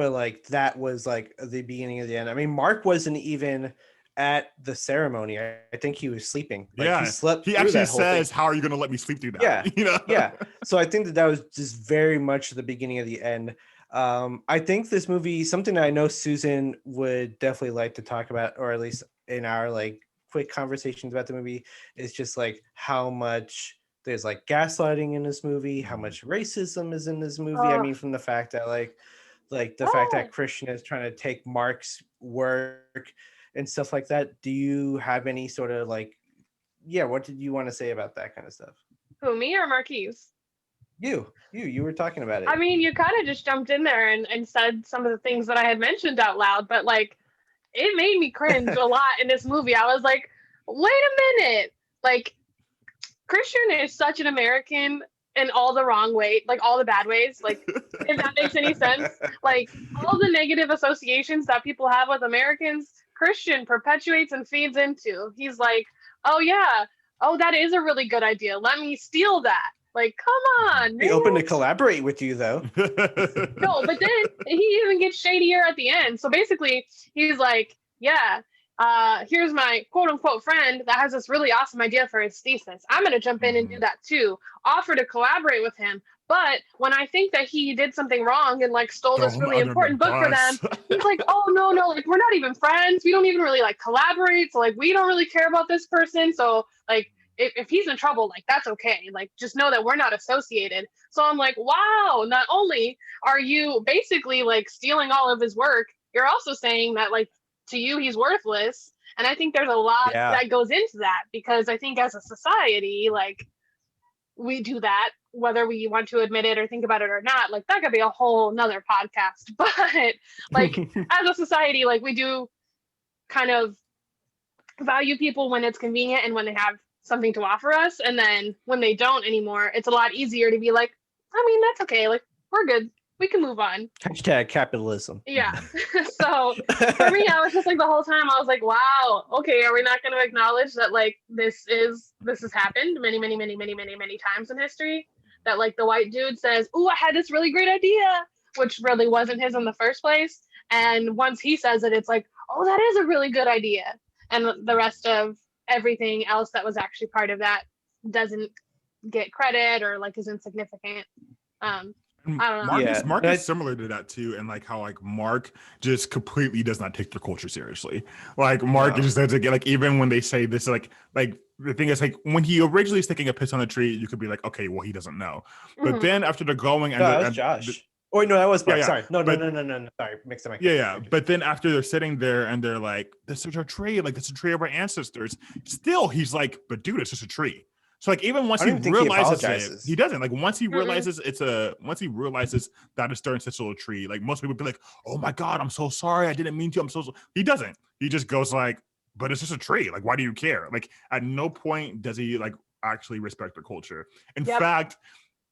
that was the beginning of the end. I mean, Mark wasn't even at the ceremony. I think he was sleeping. He slept. He actually says, "How are you gonna let me sleep through that?" Yeah. So I think that was just very much the beginning of the end. I think this movie, something that I know Susan would definitely like to talk about, or at least in our quick conversations about the movie, is just how much there's gaslighting in this movie, how much racism is in this movie. I mean, from the fact that the fact that Christian is trying to take Mark's work and stuff like that. Do you have any sort of what did you want to say about that kind of stuff? Who, me or Marquise? You were talking about it. I mean, you kind of just jumped in there and said some of the things that I had mentioned out loud, but it made me cringe a lot in this movie. I was like, wait a minute. Christian is such an American in all the wrong way, all the bad ways, if that makes any sense. All the negative associations that people have with Americans, Christian perpetuates and feeds into. He's like, oh yeah, oh, that is a really good idea. Let me steal that. Like, come on. Be open to collaborate with you, though. No, but then he even gets shadier at the end. So basically, he's like, yeah, here's my quote unquote friend that has this really awesome idea for his thesis. I'm going to jump in and do that too. Offer to collaborate with him. But when I think that he did something wrong and like stole Throw this him really under the important book for them, bus. he's like, oh, no, like we're not even friends. We don't even really like collaborate. So like, we don't really care about this person. So like, if he's in trouble, like that's okay. Like just know that we're not associated. So I'm like, wow, not only are you basically like stealing all of his work, you're also saying that like to you he's worthless. And I think there's a lot Yeah. that goes into that, because I think as a society, like we do that, whether we want to admit it or think about it or not. Like that could be a whole nother podcast. But like as a society, like we do kind of value people when it's convenient and when they have something to offer us. And then when they don't anymore, it's a lot easier to be like, I mean, that's okay. Like, we're good. We can move on. Hashtag capitalism. Yeah. So for me, I was just like the whole time, I was like, wow, okay, are we not going to acknowledge that like this has happened many, many, many, many, many, many times in history? That like the white dude says, "Ooh, I had this really great idea," which really wasn't his in the first place. And once he says it, it's like, oh, that is a really good idea. And the rest of everything else that was actually part of that doesn't get credit or like is insignificant. I don't know. Mark is similar to that too, and like how like Mark just completely does not take their culture seriously. Like Mark just doesn't get, like, even when they say this, like the thing is, like when he originally is taking a piss on a tree, you could be like, okay, well he doesn't know. But then after they're going, and that was Josh. Oh no, that was Mark. Sorry, no. Sorry, mixed up. But then after they're sitting there and they're like, "This is our tree. Like this is a tree of our ancestors." Still, he's like, "But dude, it's just a tree." So like even once he realizes he doesn't. Like once he realizes once he realizes that it's their ancestral tree, like most people be like, "Oh my God, I'm so sorry. I didn't mean to. I'm so sorry." He doesn't. He just goes like, "But it's just a tree. Like why do you care?" Like at no point does he like actually respect the culture. In fact,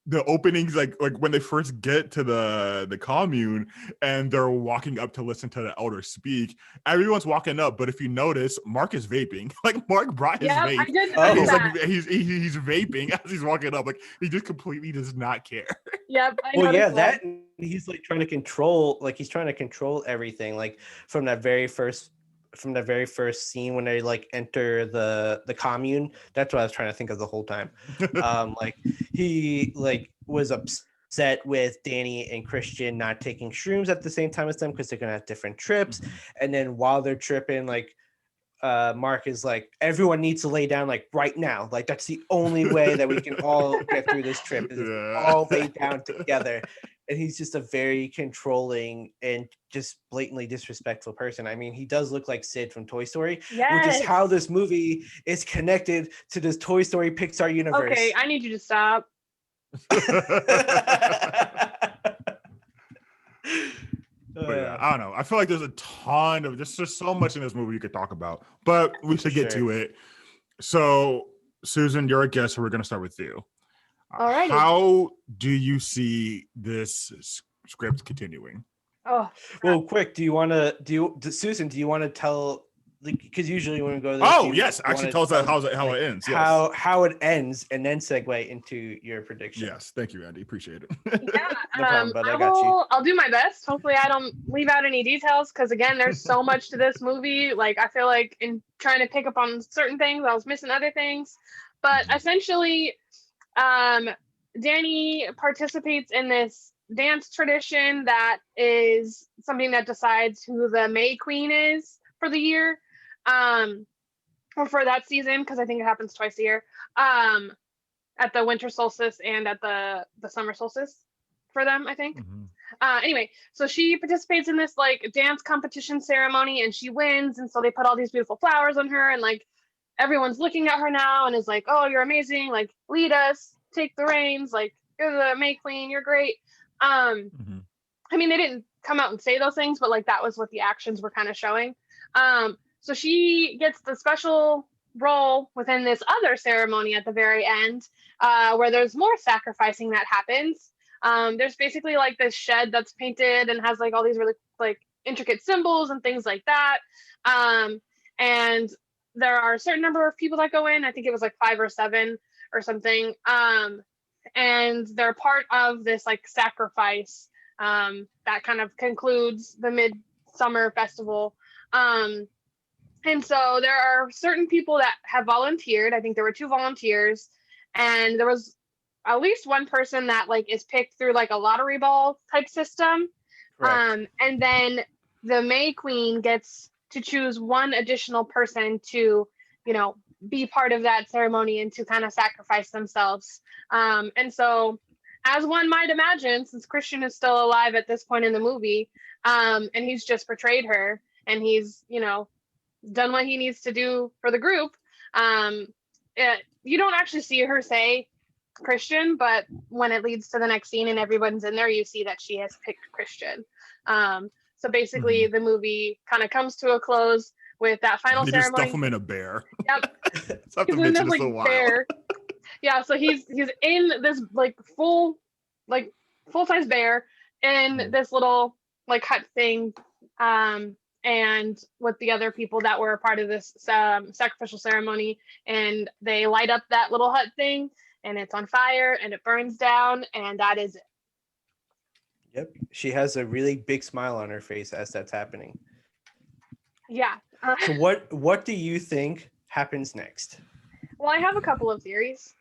the openings, like when they first get to the commune and they're walking up to listen to the elder speak, everyone's walking up, but if you notice, Mark is vaping. Like Mark brought his vape. I did he's that. like he's vaping as he's walking up. Like he just completely does not care. Yep. That he's like trying to control, everything, like from that very first scene when they like enter the commune. That's what I was trying to think of the whole time. Like he like was upset with Dani and Christian not taking shrooms at the same time as them because they're gonna have different trips. And then while they're tripping, like Mark is like, everyone needs to lay down like right now. Like that's the only way that we can all get through this trip is all lay down together. And he's just a very controlling and just blatantly disrespectful person. I mean, he does look like Sid from Toy Story, which is how this movie is connected to this Toy Story Pixar universe. Okay, I need you to stop. But I don't know. I feel like there's a ton of there's so much in this movie you could talk about, but we should get to it. So, Susan, you're a guest, so we're going to start with you. Alrighty. How do you see this script continuing? Oh, well, quick. Susan, do you want to tell? Because usually when we go to actually tell us how it ends. Yes. How it ends, and then segue into your prediction. Yes, thank you, Andy. Appreciate it. Yeah, no problem, but I got you. I'll do my best. Hopefully, I don't leave out any details because again, there's so much to this movie. Like I feel like in trying to pick up on certain things, I was missing other things. But essentially, Dani participates in this dance tradition that is something that decides who the May Queen is for the year. Or for that season, because I think it happens twice a year, at the winter solstice and at the summer solstice for them, I think. Anyway, so she participates in this like dance competition ceremony and she wins, and so they put all these beautiful flowers on her, and like everyone's looking at her now and is like, oh, you're amazing, like lead us, take the reins, like you're the May Queen, you're great. I mean, they didn't come out and say those things, but like that was what the actions were kind of showing. So she gets the special role within this other ceremony at the very end, where there's more sacrificing that happens. There's basically like this shed that's painted and has like all these really like intricate symbols and things like that. And there are a certain number of people that go in. I think it was like 5 or 7 or something. and they're part of this like sacrifice that kind of concludes the Midsummer Festival. And so there are certain people that have volunteered. I think there were 2 volunteers, and there was at least one person that like is picked through like a lottery ball type system. Correct. And then the May Queen gets to choose one additional person to, you know, be part of that ceremony and to kind of sacrifice themselves. And so, as one might imagine, since Christian is still alive at this point in the movie, and he's just portrayed her, and he's, you know, done what he needs to do for the group, you don't actually see her say Christian, but when it leads to the next scene and everyone's in there, you see that she has picked Christian. So basically, the movie kind of comes to a close with that final They ceremony. just stuff him in a bear. Yep. Stuff He's the in bitch this in like a while. bear. Yeah, so he's in this like full-size bear in this little like hut thing, and with the other people that were a part of this sacrificial ceremony, and they light up that little hut thing, and it's on fire and it burns down, and that is it. Yep. She has a really big smile on her face as that's happening. Yeah. So what do you think happens next? Well, I have a couple of theories.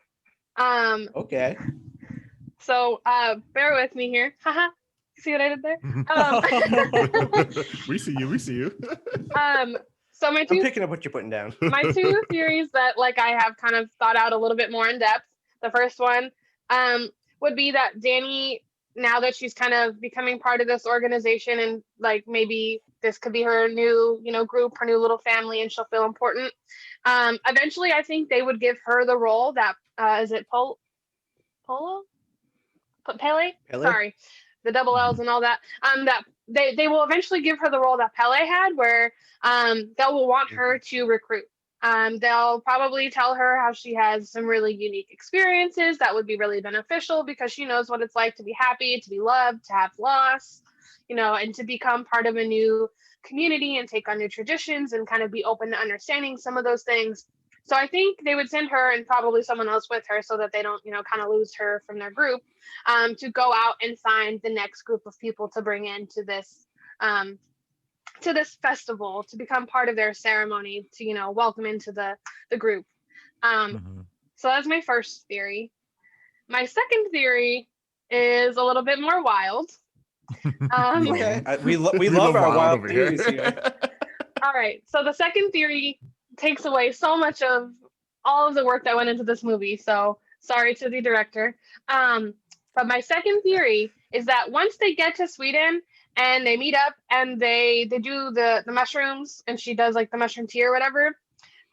Okay. So bear with me here. Haha. See what I did there? We see you. So I'm picking up what you're putting down. my 2 theories that like I have kind of thought out a little bit more in depth. The first one would be that Dani, now that she's kind of becoming part of this organization, and like maybe this could be her new, you know, group, her new little family, and she'll feel important. Eventually, I think they would give her the role that is it Pele? Pele? Sorry, the double L's and all that. That they will eventually give her the role that Pele had, where they will want her to recruit. They'll probably tell her how she has some really unique experiences that would be really beneficial because she knows what it's like to be happy, to be loved, to have loss, you know, and to become part of a new community and take on new traditions and kind of be open to understanding some of those things. So I think they would send her and probably someone else with her so that they don't, you know, kind of lose her from their group, to go out and find the next group of people to bring into this festival, to become part of their ceremony, to, you know, welcome into the group. So that's my first theory. My second theory is a little bit more wild. Okay. We love our wild theories here. All right. So the second theory takes away so much of all of the work that went into this movie. So sorry to the director. But my second theory is that once they get to Sweden and they meet up and they do the mushrooms, and she does like the mushroom tea or whatever,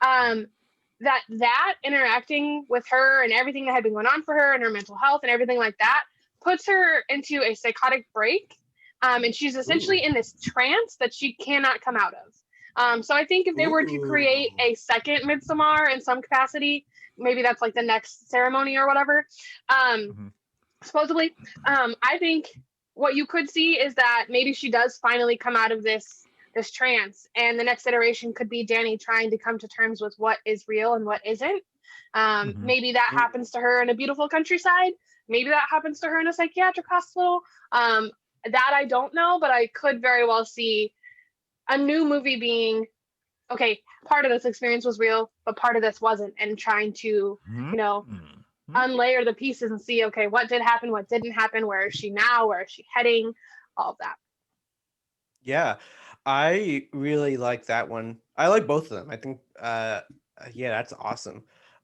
that interacting with her and everything that had been going on for her and her mental health and everything like that puts her into a psychotic break. And she's essentially in this trance that she cannot come out of. So I think if they were to create a second Midsommar in some capacity, maybe that's like the next ceremony or whatever, supposedly, I think what you could see is that maybe she does finally come out of this trance, and the next iteration could be Dani trying to come to terms with what is real and what isn't. Maybe that happens to her in a beautiful countryside. Maybe that happens to her in a psychiatric hospital. That I don't know, but I could very well see a new movie being, okay, part of this experience was real, but part of this wasn't, and trying to, you know, unlayer the pieces and see, okay, what did happen, what didn't happen, where is she now, where is she heading, all of that. Yeah, I really like that one. I like both of them. I think, yeah, that's awesome.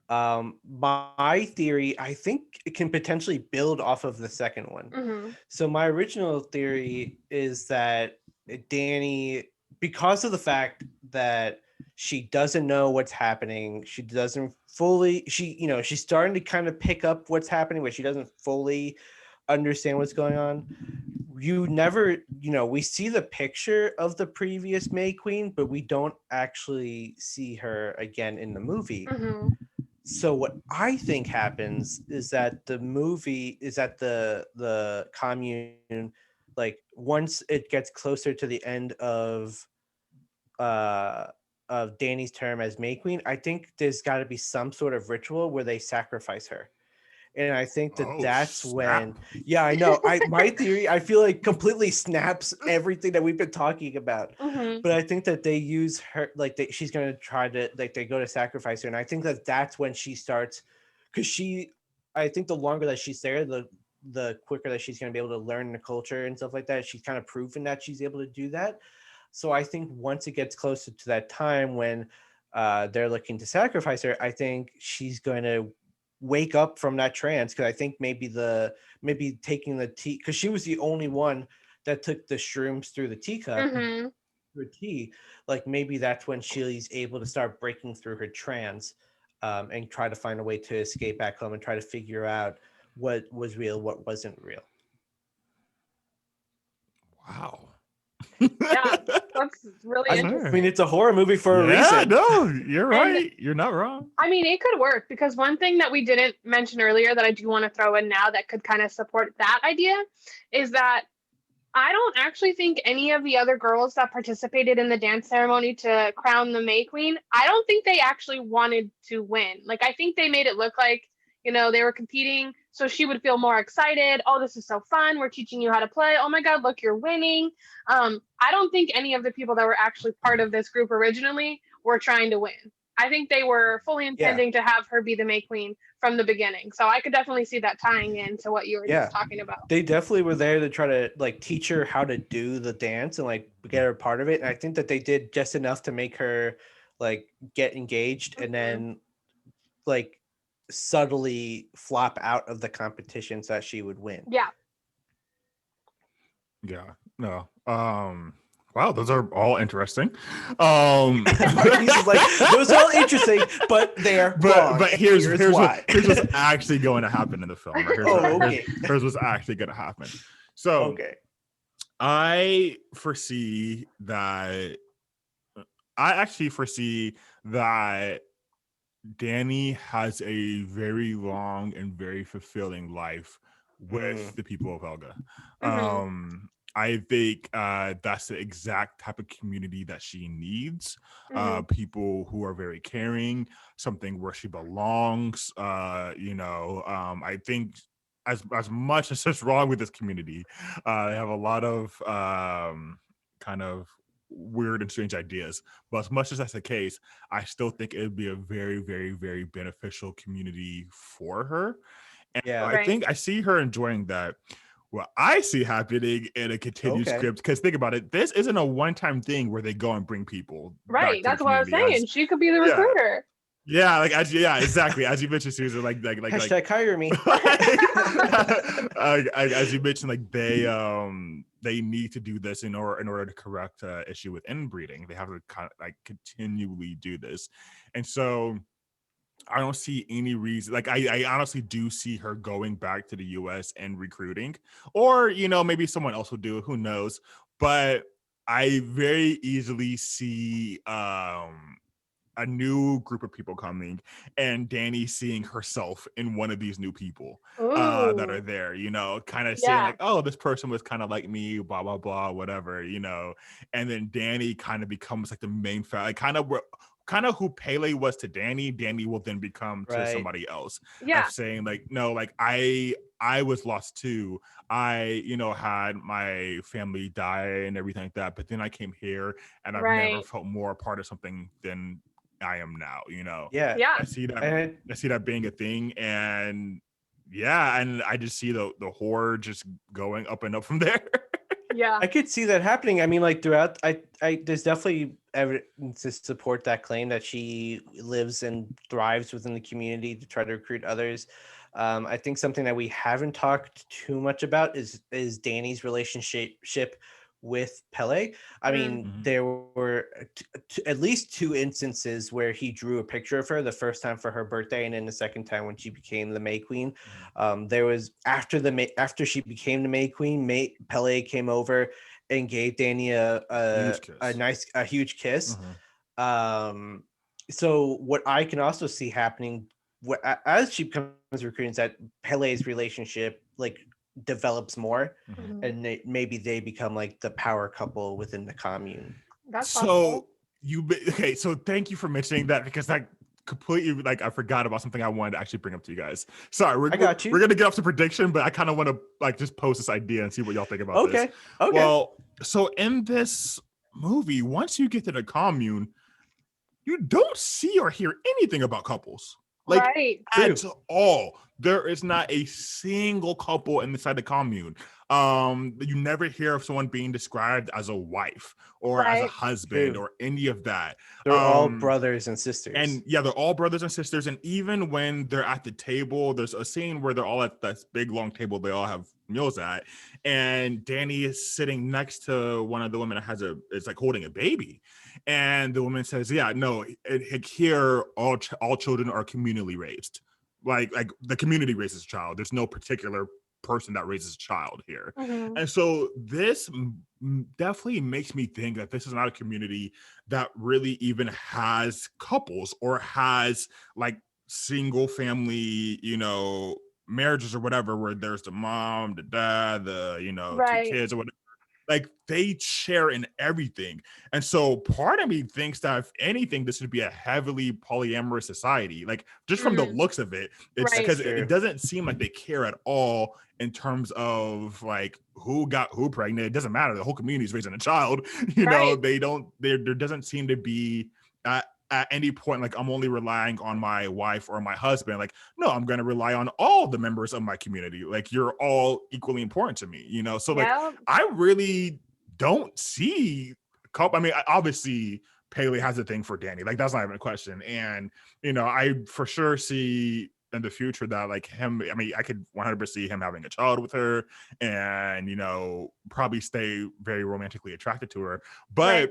My theory, I think it can potentially build off of the second one. So my original theory is that Dani, because of the fact that she doesn't know what's happening, she doesn't fully, she's starting to kind of pick up what's happening, but she doesn't fully understand what's going on. You never, we see the picture of the previous May Queen, but we don't actually see her again in the movie. So what I think happens is that the commune, like once it gets closer to the end of Dani's term as May Queen, I think there's got to be some sort of ritual where they sacrifice her. And I think that Oh, that's snap. when, yeah, I know. My theory, I feel like completely snaps everything that we've been talking about. Mhm. But I think that they use her, like she's going to try to, like they go to sacrifice her. And I think that that's when she starts, because I think the longer that she's there, the quicker that she's going to be able to learn the culture and stuff like that. She's kind of proven that she's able to do that. So I think once it gets closer to that time when they're looking to sacrifice her, I think she's going to wake up from that trance, because I think maybe taking the tea, because she was the only one that took the shrooms through the teacup Mhm. through tea. Like maybe that's when she's able to start breaking through her trance, and try to find a way to escape back home and try to figure out what was real, what wasn't real. Wow. Yeah, that's really I interesting. mean, it's a horror movie for a Yeah, reason. no, you're And- right. You're not wrong. I mean, it could work, because one thing that we didn't mention earlier that I do want to throw in now that could kind of support that idea is that I don't actually think any of the other girls that participated in the dance ceremony to crown the May Queen, I don't think they actually wanted to win. Like, I think they made it look like, they were competing so she would feel more excited. Oh, this is so fun. We're teaching you how to play. Oh my God, look, you're winning. I don't think any of the people that were actually part of this group originally were trying to win. I think they were fully intending to have her be the May Queen from the beginning. So I could definitely see that tying into what you were Yeah. just talking about. They definitely were there to try to like teach her how to do the dance and like get her part of it. And I think that they did just enough to make her like get engaged and then like subtly flop out of the competition so that she would win. Yeah. Yeah. No. Wow, those are all interesting. Marquise is like, those are all interesting, but they're wrong. But here's why. what's actually going to happen in the film. Right? Okay. Here's what's actually going to happen. So Okay. I actually foresee that Dani has a very long and very fulfilling life with the people of Helga. Mhm. I think that's the exact type of community that she needs. People who are very caring, something where she belongs. I think as much as is wrong with this community, they have a lot of kind of weird and strange ideas. But as much as that's the case, I still think it would be a very, very, very beneficial community for her. And Yeah. I think I see her enjoying that. What I see happening in a continued Okay. script, because think about it, this isn't a one-time thing where they go and bring people back Right. to That's the what I was community. saying. She could be the Yeah. recruiter. Yeah, exactly. As you mentioned, Susan, like Hashtag hire me. as you mentioned, like they need to do this in order to correct issue with inbreeding. They have to kind of like continually do this, and so I don't see any reason. Like I honestly do see her going back to the US and recruiting, or maybe someone else will do it. Who knows? But I very easily see a new group of people coming and Dani seeing herself in one of these new people that are Ooh. there, kind of saying Yeah. like, oh, this person was kind of like me, blah, blah, blah, whatever, and then Dani kind of becomes like the main like kind of who Pele was to Dani will then become to Right. somebody else. Yeah. Of saying like, no, like I was lost too. I, had my family die and everything like that, but then I came here and I've never Right. felt more a part of something than I am now, Yeah. Yeah. I see that. And I see that being a thing, and yeah, and I just see the horror just going up and up from there. Yeah. I could see that happening. I mean, like throughout, there's definitely evidence to support that claim that she lives and thrives within the community to try to recruit others. I think something that we haven't talked too much about is Dani's relationship with Pele. I mean, there were at least two instances where he drew a picture of her. The first time for her birthday, and then the second time when she became the May Queen. There was after she became the May Queen, Pele came over and gave Dani a huge kiss. So what I can also see happening as she becomes recruiting is that Pele's relationship like develops more, and maybe they become like the power couple within the commune. That's So possible. so thank you for mentioning that, because that completely like I forgot about something I wanted to actually bring up to you guys. Sorry, I got you. We're gonna get off to prediction, but I kind of want to like just pose this idea and see what y'all think about this. Okay. Well, so in this movie, once you get to the commune, you don't see or hear anything about couples. Like Right. at all. There is not a single couple inside the commune. You never hear of someone being described as a wife or as a Right. husband True. or any of that. They're all brothers and sisters. And yeah, they're all brothers and sisters. And even when they're at the table, there's a scene where they're all at this big long table they all have meals at. And Dani is sitting next to one of the women that is like holding a baby. And the woman says, yeah, no, here all children are communally raised. Like the community raises a child. There's no particular person that raises a child here. Mhm. And so this definitely makes me think that this is not a community that really even has couples or has like single family, marriages or whatever, where there's the mom, the dad, the, Right. two kids or whatever. Like they share in everything. And so part of me thinks that if anything, this would be a heavily polyamorous society. Like just from the looks of it, it's Right. because Sure. it doesn't seem like they care at all in terms of like who got who pregnant. It doesn't matter. The whole community is raising a child. Right. There doesn't seem to be at any point like I'm only relying on my wife or my husband. Like, no, I'm going to rely on all the members of my community. Like you're all equally important to me, so like Yeah. I really don't see I mean, obviously Pele has a thing for Dani, like that's not even a question. And I for sure see in the future that like him, I mean, I could 100% see him having a child with her and probably stay very romantically attracted to her. But Right.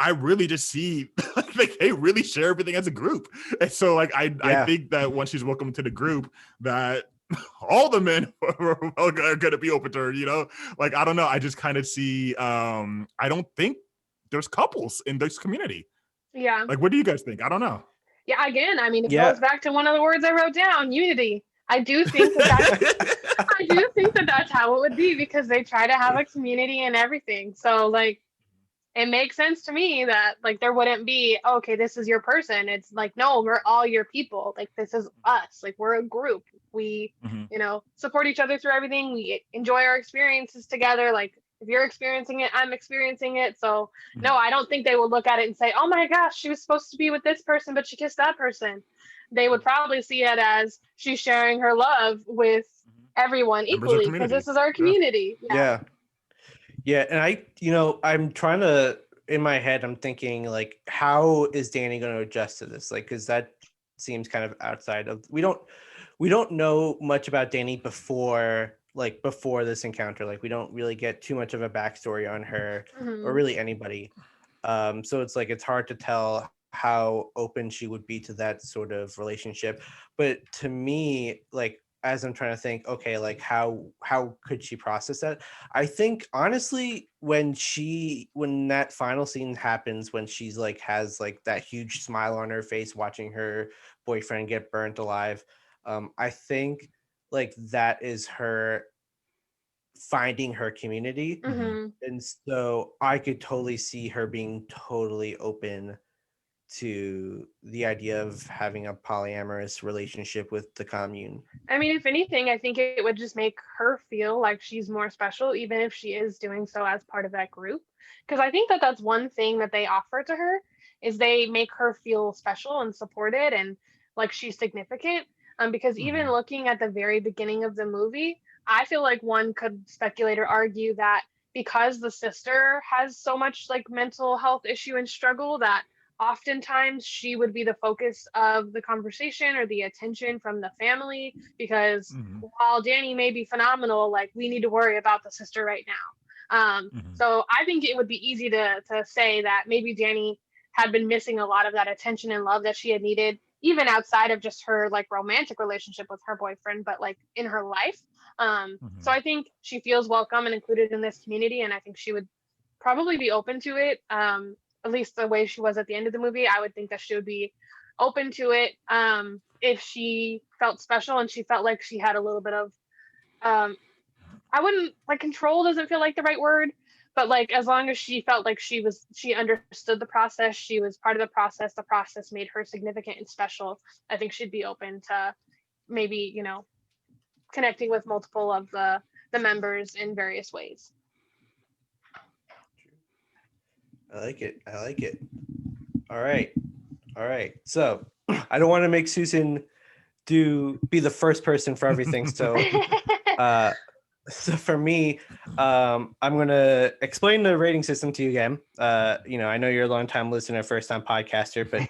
I really just see like they really share everything as a group. And so like I think that once she's welcome to the group, that all the men are going to be open to her, like, I don't know. I just kind of see, I don't think there's couples in this community. Yeah. Like, what do you guys think? I don't know. Yeah. Again, I mean, it goes back to one of the words I wrote down, unity. I do think that that's how it would be because they try to have a community and everything. So like, it makes sense to me that like there wouldn't be, okay, this is your person. It's like, no, we're all your people. Like this is us. Like we're a group. We, support each other through everything. We enjoy our experiences together. Like if you're experiencing it, I'm experiencing it. So no, I don't think they would look at it and say, oh my gosh, she was supposed to be with this person, but she kissed that person. They would probably see it as she's sharing her love with everyone equally because this is our community. Yeah, and I'm trying to, in my head, I'm thinking like, how is Dani going to adjust to this? Like, because that seems kind of outside of, we don't know much about Dani before this encounter. Like, we don't really get too much of a backstory on her or really anybody. So it's like, it's hard to tell how open she would be to that sort of relationship. But to me, like, as I'm trying to think, okay, like how could she process that? I think honestly, when that final scene happens, when she's like has like that huge smile on her face watching her boyfriend get burnt alive, I think like that is her finding her community. And so I could totally see her being totally open to the idea of having a polyamorous relationship with the commune. I mean, if anything, I think it would just make her feel like she's more special, even if she is doing so as part of that group. Because I think that that's one thing that they offer to her is they make her feel special and supported and like she's significant. Because even looking at the very beginning of the movie, I feel like one could speculate or argue that because the sister has so much like mental health issue and struggle that oftentimes she would be the focus of the conversation or the attention from the family because while Dani may be phenomenal, like we need to worry about the sister right now. So I think it would be easy to say that maybe Dani had been missing a lot of that attention and love that she had needed, even outside of just her like romantic relationship with her boyfriend, but like in her life. So I think she feels welcome and included in this community, and I think she would probably be open to it. At least the way she was at the end of the movie, I would think that she would be open to it if she felt special and she felt like she had a little bit of, I wouldn't like control doesn't feel like the right word, but like as long as she felt like she understood the process, she was part of the process made her significant and special, I think she'd be open to maybe, you know, connecting with multiple of the members in various ways. I like it. All right. So I don't want to make Susan be the first person for everything. So so for me, I'm gonna explain the rating system to you again. I know you're a long time listener, first time podcaster, but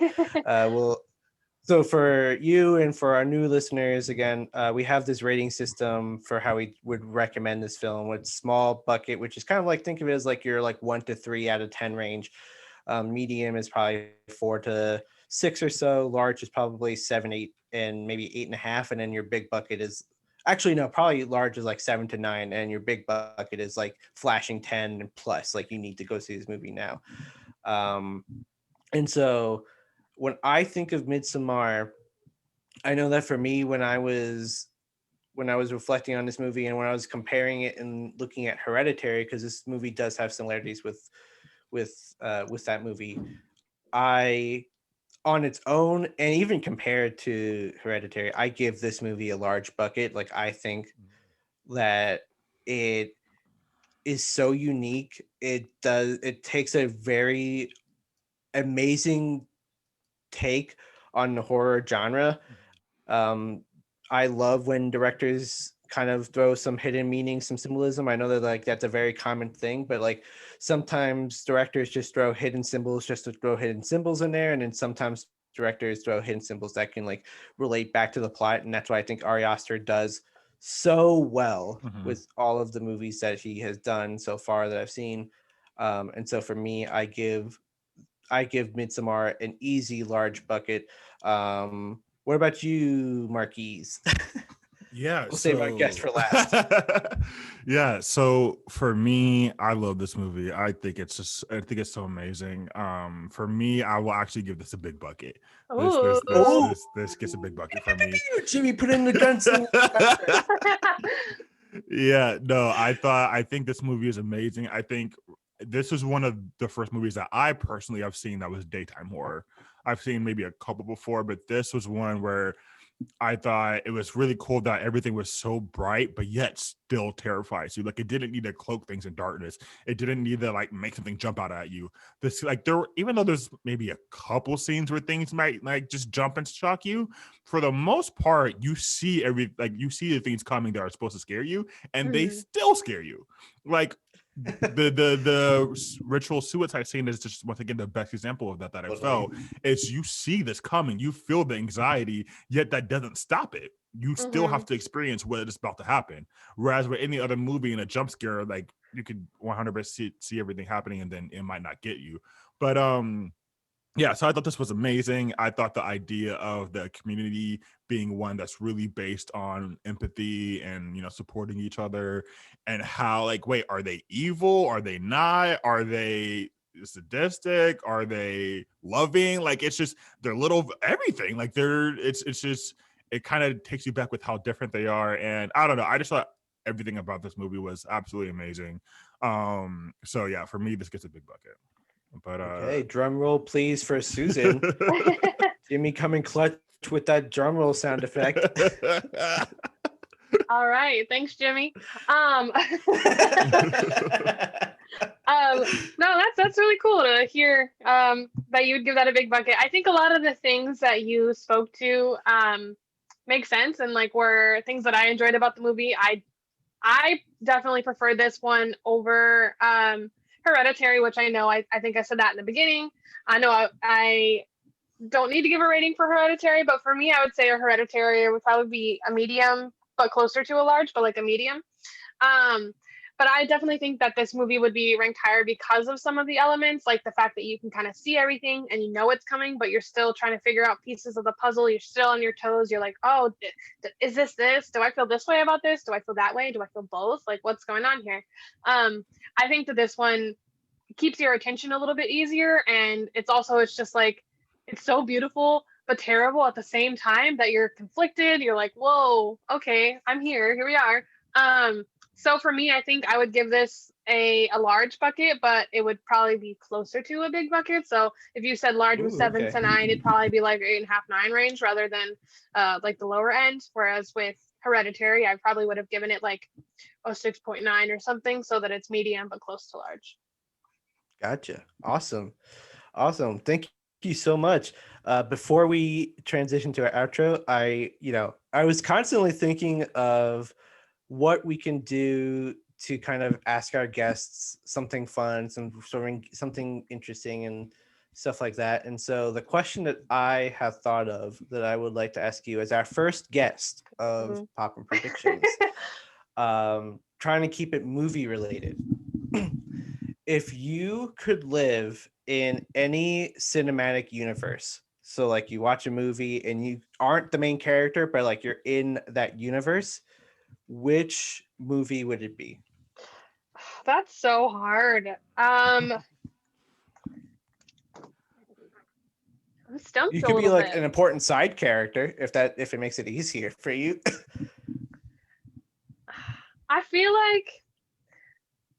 so for you and for our new listeners, again, we have this rating system for how we would recommend this film with small bucket, which is kind of like, think of it as like your like 1 to 3 out of 10 range. Medium is probably 4 to 6 or so. Large is probably 7, 8, and maybe 8.5. And then your big bucket is actually, no, probably large is like 7 to 9. And your big bucket is like flashing 10 and plus, like you need to go see this movie now. And so when I think of Midsommar, I know that for me, when I was reflecting on this movie and when I was comparing it and looking at Hereditary, because this movie does have similarities with that movie, I, on its own and even compared to Hereditary, I give this movie a large bucket. Like, I think that it is so unique. It takes a very amazing take on the horror genre. I love when directors kind of throw some hidden meaning, some symbolism. I know that like that's a very common thing, but like sometimes directors just throw hidden symbols just to throw hidden symbols in there, and then sometimes directors throw hidden symbols that can like relate back to the plot, and that's why I think Ari Aster does so well with all of the movies that he has done so far that I've seen. And so for me, I give Midsommar an easy large bucket. What about you, Marquise? Yeah, We'll save our guest for last. Yeah, so for me, I love this movie. I think it's so amazing. For me, I will actually give this a big bucket. This gets a big bucket for me. Jimmy, put in the guns. Yeah, no, I think this movie is amazing. I think this is one of the first movies that I personally have seen that was daytime horror. I've seen maybe a couple before, but this was one where I thought it was really cool that everything was so bright, but yet still terrifies you. Like, it didn't need to cloak things in darkness. It didn't need to like make something jump out at you. This, like, even though there's maybe a couple scenes where things might like just jump and shock you, for the most part, you see the things coming that are supposed to scare you, and they still scare you. Like, the ritual suicide scene is just once again the best example of that I felt. Is you see this coming, you feel the anxiety, yet that doesn't stop it. You still have to experience what is about to happen. Whereas with any other movie in a jump scare, like you could 100% see everything happening and then it might not get you. But yeah, so I thought this was amazing. I thought the idea of the community being one that's really based on empathy and, you know, supporting each other, and how, like, wait, are they evil? Are they not? Are they sadistic? Are they loving? Like, it's just, they're little everything. Like, it's just, it kind of takes you back with how different they are. And I don't know, I just thought everything about this movie was absolutely amazing. So yeah, for me, this gets a big bucket. But okay, drum roll please for Susan. Jimmy coming clutch with that drum roll sound effect. All right, thanks, Jimmy. No, that's really cool to hear that you would give that a big bucket. I think a lot of the things that you spoke to make sense and like were things that I enjoyed about the movie. I definitely prefer this one over Hereditary, which I know I think I said that in the beginning. I know I don't need to give a rating for Hereditary, but for me, I would say a Hereditary would probably be a medium, but closer to a large, but like a medium. But I definitely think that this movie would be ranked higher because of some of the elements, like the fact that you can kind of see everything and you know it's coming, but you're still trying to figure out pieces of the puzzle. You're still on your toes. You're like, oh, is this? Do I feel this way about this? Do I feel that way? Do I feel both? Like, what's going on here? I think that this one keeps your attention a little bit easier. And it's just like, it's so beautiful, but terrible at the same time that you're conflicted. You're like, whoa, okay, I'm here. Here we are. So for me, I think I would give this a large bucket, but it would probably be closer to a big bucket. So if you said large was 7 okay. to 9, it'd probably be like 8.5, 9 range rather than like the lower end. Whereas with Hereditary, I probably would have given it like a 6.9 or something so that it's medium but close to large. Gotcha. Awesome. Thank you so much. Before we transition to our outro, I was constantly thinking of what we can do to kind of ask our guests something fun, something interesting and stuff like that. And so the question that I have thought of that I would like to ask you as our first guest of Poppin Predictions, trying to keep it movie related. If you could live in any cinematic universe, so like you watch a movie and you aren't the main character, but like you're in that universe, which movie would it be? That's so hard. I'm stumped You a could be little like bit. an important side character if it makes it easier for you. I feel like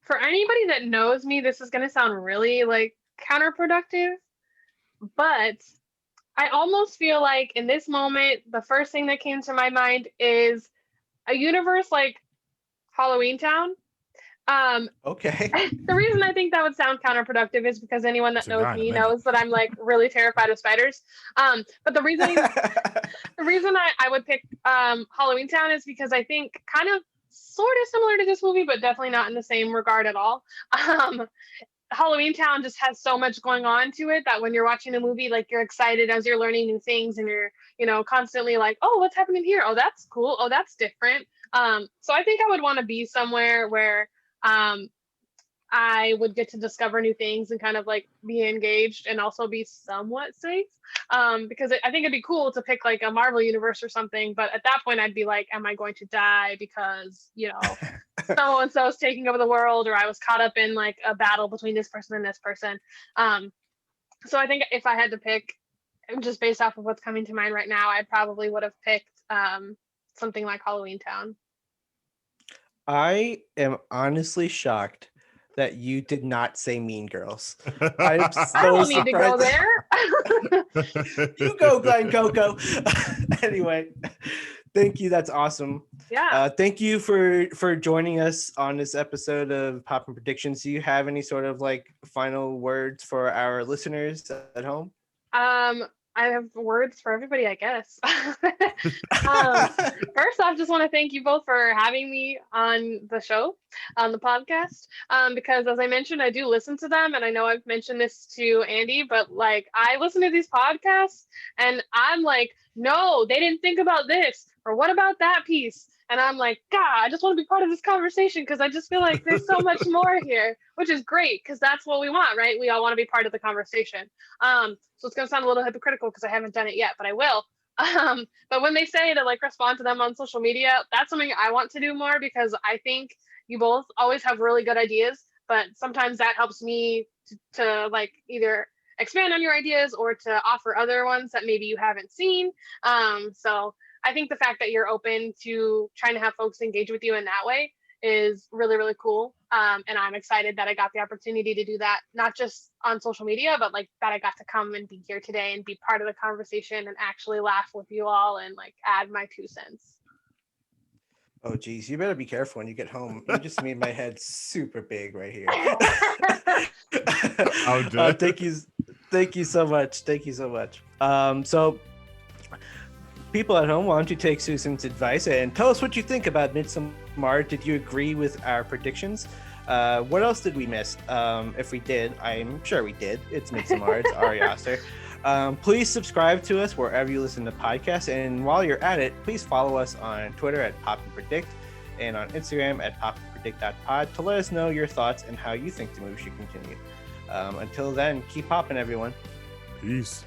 for anybody that knows me, this is going to sound really like counterproductive, but I almost feel like in this moment, the first thing that came to my mind is a universe like Halloween Town. Okay. The reason I think that would sound counterproductive is because anyone that knows me knows that I'm like really terrified of spiders. But the reason I would pick Halloween Town is because I think kind of sort of similar to this movie, but definitely not in the same regard at all. Halloween Town just has so much going on to it that when you're watching a movie, like you're excited as you're learning new things and you're, constantly like, oh, what's happening here? Oh, that's cool. Oh, that's different. So I think I would want to be somewhere where I would get to discover new things and kind of like be engaged and also be somewhat safe. Because I think it'd be cool to pick like a Marvel universe or something. But at that point, I'd be like, am I going to die because, so and so is taking over the world, or I was caught up in like a battle between this person and this person. So I think if I had to pick, just based off of what's coming to mind right now, I probably would have picked something like Halloween Town. I am honestly shocked that you did not say Mean Girls. I'm so I don't need to go surprised. there. You go, Glenn Coco. Anyway, thank you. That's awesome. Yeah. Thank you for joining us on this episode of Poppin Predictions. Do you have any sort of like final words for our listeners at home? I have words for everybody, I guess. First off, just want to thank you both for having me on the show, on the podcast, because as I mentioned, I do listen to them, and I know I've mentioned this to Andy, but like I listen to these podcasts and I'm like, no, they didn't think about this, or what about that piece? And I'm like, God, I just want to be part of this conversation because I just feel like there's so much more here, which is great because that's what we want, right? We all want to be part of the conversation. So it's going to sound a little hypocritical because I haven't done it yet, but I will. But when they say to like respond to them on social media, that's something I want to do more because I think you both always have really good ideas, but sometimes that helps me to like either expand on your ideas or to offer other ones that maybe you haven't seen. So I think the fact that you're open to trying to have folks engage with you in that way is really, really cool. And I'm excited that I got the opportunity to do that, not just on social media, but like that I got to come and be here today and be part of the conversation and actually laugh with you all and like add my 2 cents. Oh, geez, you better be careful when you get home. You just made my head super big right here. Thank you so much. Thank you so much. So people at home, why don't you take Susan's advice and tell us what you think about Midsommar? Did you agree with our predictions? What else did we miss? If we did, I'm sure we did. It's Midsommar. It's Ari Aster. Please subscribe to us wherever you listen to podcasts. And while you're at it, please follow us on Twitter at PopPinPredict and on Instagram at PopPinPredict.pod to let us know your thoughts and how you think the movie should continue. Until then, keep popping, everyone. Peace.